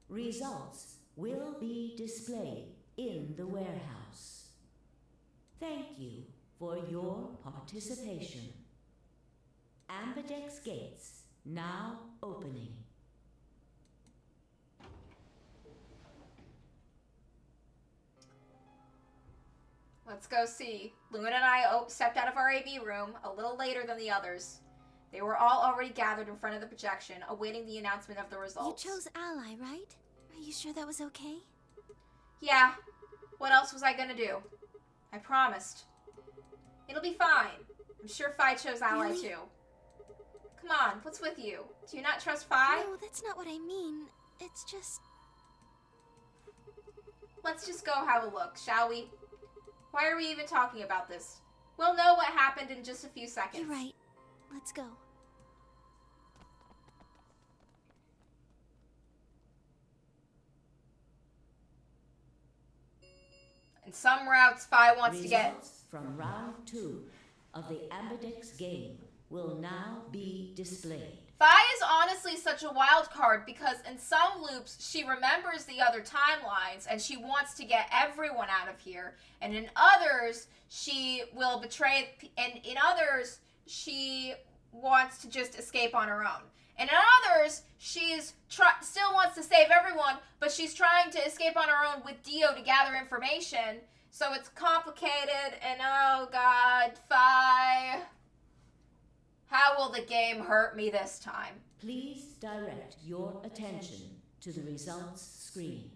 Results will be displayed in the warehouse. Thank you for your participation. Ambidex gates now opening. Let's go see. Luna and I stepped out of our AB room a little later than the others. They were all already gathered in front of the projection, awaiting the announcement of the results. You chose Ally, right? Are you sure that was okay? Yeah. What else was I gonna do? I promised. It'll be fine. I'm sure Fi chose Ally Really? too. Come on, what's with you? Do you not trust Fi? No, that's not what I mean. It's just... Let's just go have a look, shall we? Why are we even talking about this? We'll know what happened in just a few seconds. You're right. Let's go. In some routes, Fi wants to get... Results from round 2 of the Ambidex game will now be displayed. Fi is honestly such a wild card because in some loops she remembers the other timelines and she wants to get everyone out of here, and in others she will betray, and in others she wants to just escape on her own. And in others, she's still wants to save everyone, but she's trying to escape on her own with Dio to gather information. So it's complicated, and oh god, Fi. How will the game hurt me this time? Please direct your attention to the results screen.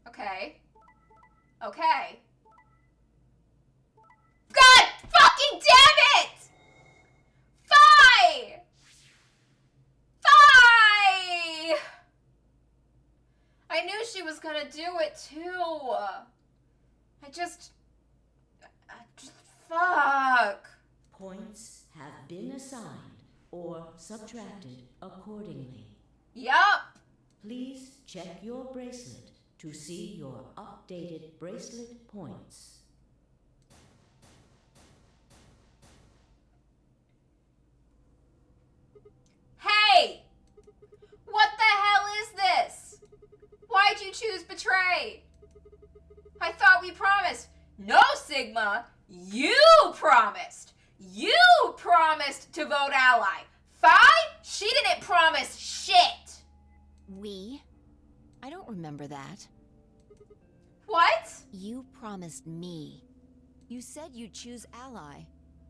Okay. Okay. God fucking damn it! Fi! Fi! I knew she was gonna do it too. I just fuck. Points have been assigned or subtracted accordingly. Yup. Please check your bracelet to see your updated bracelet points. Hey! What the hell is this? Why'd you choose betray? I thought we promised No, Sigma, you promised. You promised to vote ally. Phi, she didn't promise shit. We? I don't remember that. What? You promised me. You said you'd choose ally,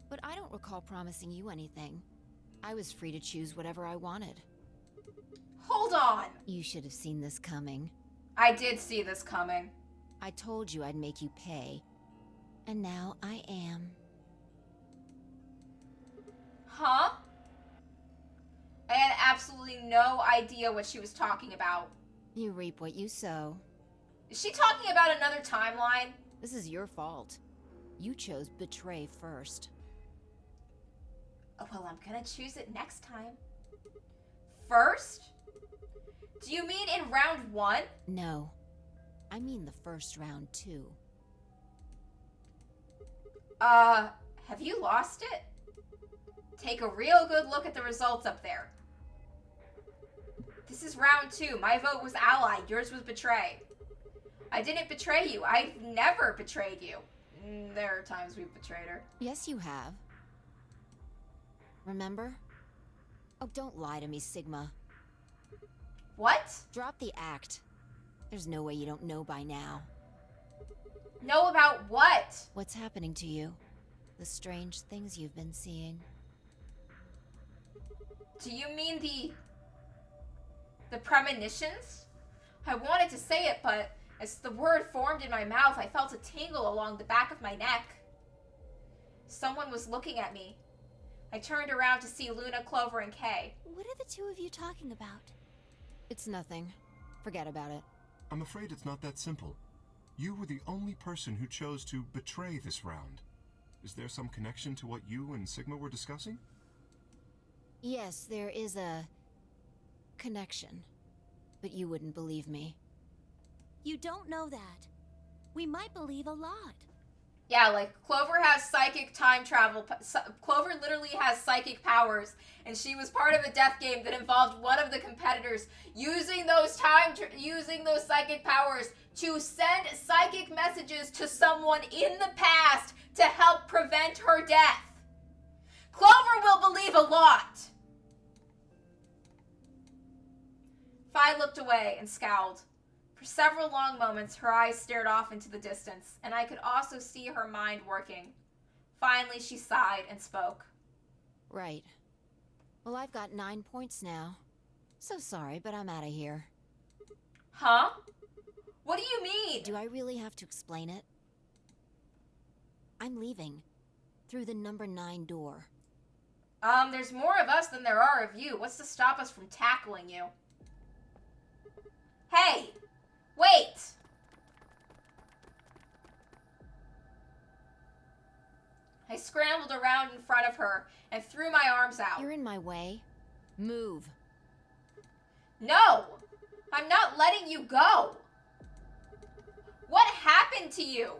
but I don't recall promising you anything. I was free to choose whatever I wanted. Hold on. You should have seen this coming. I did see this coming. I told you I'd make you pay. And now I am. Huh? I had absolutely no idea what she was talking about. You reap what you sow. Is she talking about another timeline? This is your fault. You chose betray first. Oh, well, I'm gonna choose it next time. First? Do you mean in round 1? No. I mean the first round, too. Have you lost it? Take a real good look at the results up there. This is round 2. My vote was ally. Yours was betray. I didn't betray you. I've never betrayed you. There are times we've betrayed her. Yes, you have. Remember? Oh, don't lie to me, Sigma. What? Drop the act. There's no way you don't know by now. Know about what? What's happening to you? The strange things you've been seeing. Do you mean the premonitions? I wanted to say it, but as the word formed in my mouth, I felt a tingle along the back of my neck. Someone was looking at me. I turned around to see Luna, Clover, and Kay. What are the two of you talking about? It's nothing. Forget about it. I'm afraid it's not that simple. You were the only person who chose to betray this round. Is there some connection to what you and Sigma were discussing? Yes, there is a connection. But you wouldn't believe me. You don't know that. We might believe a lot. Yeah, like, Clover has psychic time travel. Clover literally has psychic powers, and she was part of a death game that involved one of the competitors using those psychic powers to send psychic messages to someone in the past to help prevent her death. Clover will believe a lot. Phi looked away and scowled. For several long moments, her eyes stared off into the distance, and I could also see her mind working. Finally, she sighed and spoke. Right. Well, I've got 9 points now. So sorry, but I'm out of here. Huh? What do you mean? Do I really have to explain it? I'm leaving. Through the number 9 door. There's more of us than there are of you. What's to stop us from tackling you? Hey! Wait! I scrambled around in front of her and threw my arms out. You're in my way. Move. No! I'm not letting you go! What happened to you?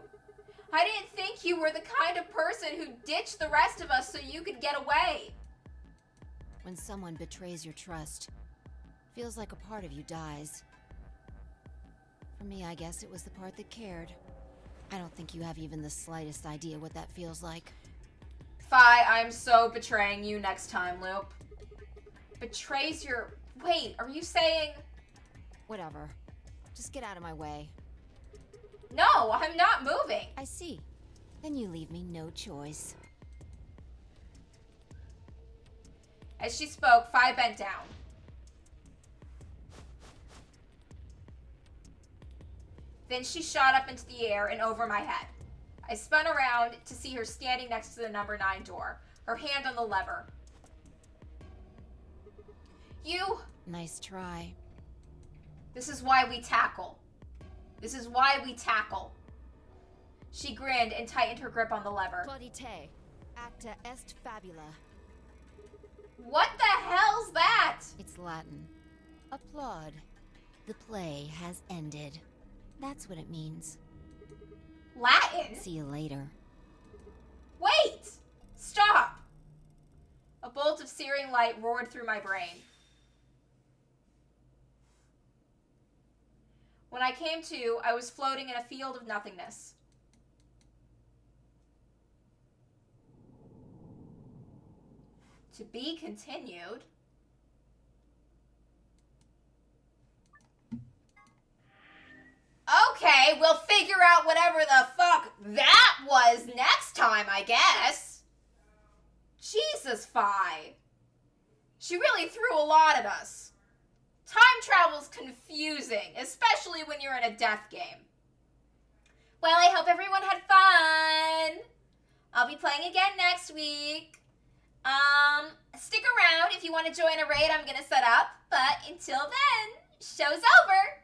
I didn't think you were the kind of person who ditched the rest of us so you could get away. When someone betrays your trust, feels like a part of you dies. For me, I guess it was the part that cared. I don't think you have even the slightest idea what that feels like. Phi, I'm so betraying you next time, Loop. Betrays your... Wait, are you saying... Whatever. Just get out of my way. No, I'm not moving. I see. Then you leave me no choice. As she spoke, Phi bent down. Then she shot up into the air and over my head. I spun around to see her standing next to the number 9 door, her hand on the lever. You... Nice try. This is why we tackle. This is why we tackle. She grinned and tightened her grip on the lever. Claudite, acta est fabula. What the hell's that? It's Latin. Applaud. The play has ended. That's what it means. Latin? See you later. Wait! Stop! A bolt of searing light roared through my brain. When I came to, I was floating in a field of nothingness. To be continued. Okay, we'll figure out whatever the fuck that was next time, I guess. Jesus, Fi. She really threw a lot at us. Time travel's confusing, especially when you're in a death game. Well, I hope everyone had fun. I'll be playing again next week. Stick around if you want to join a raid I'm gonna set up. But until then, show's over.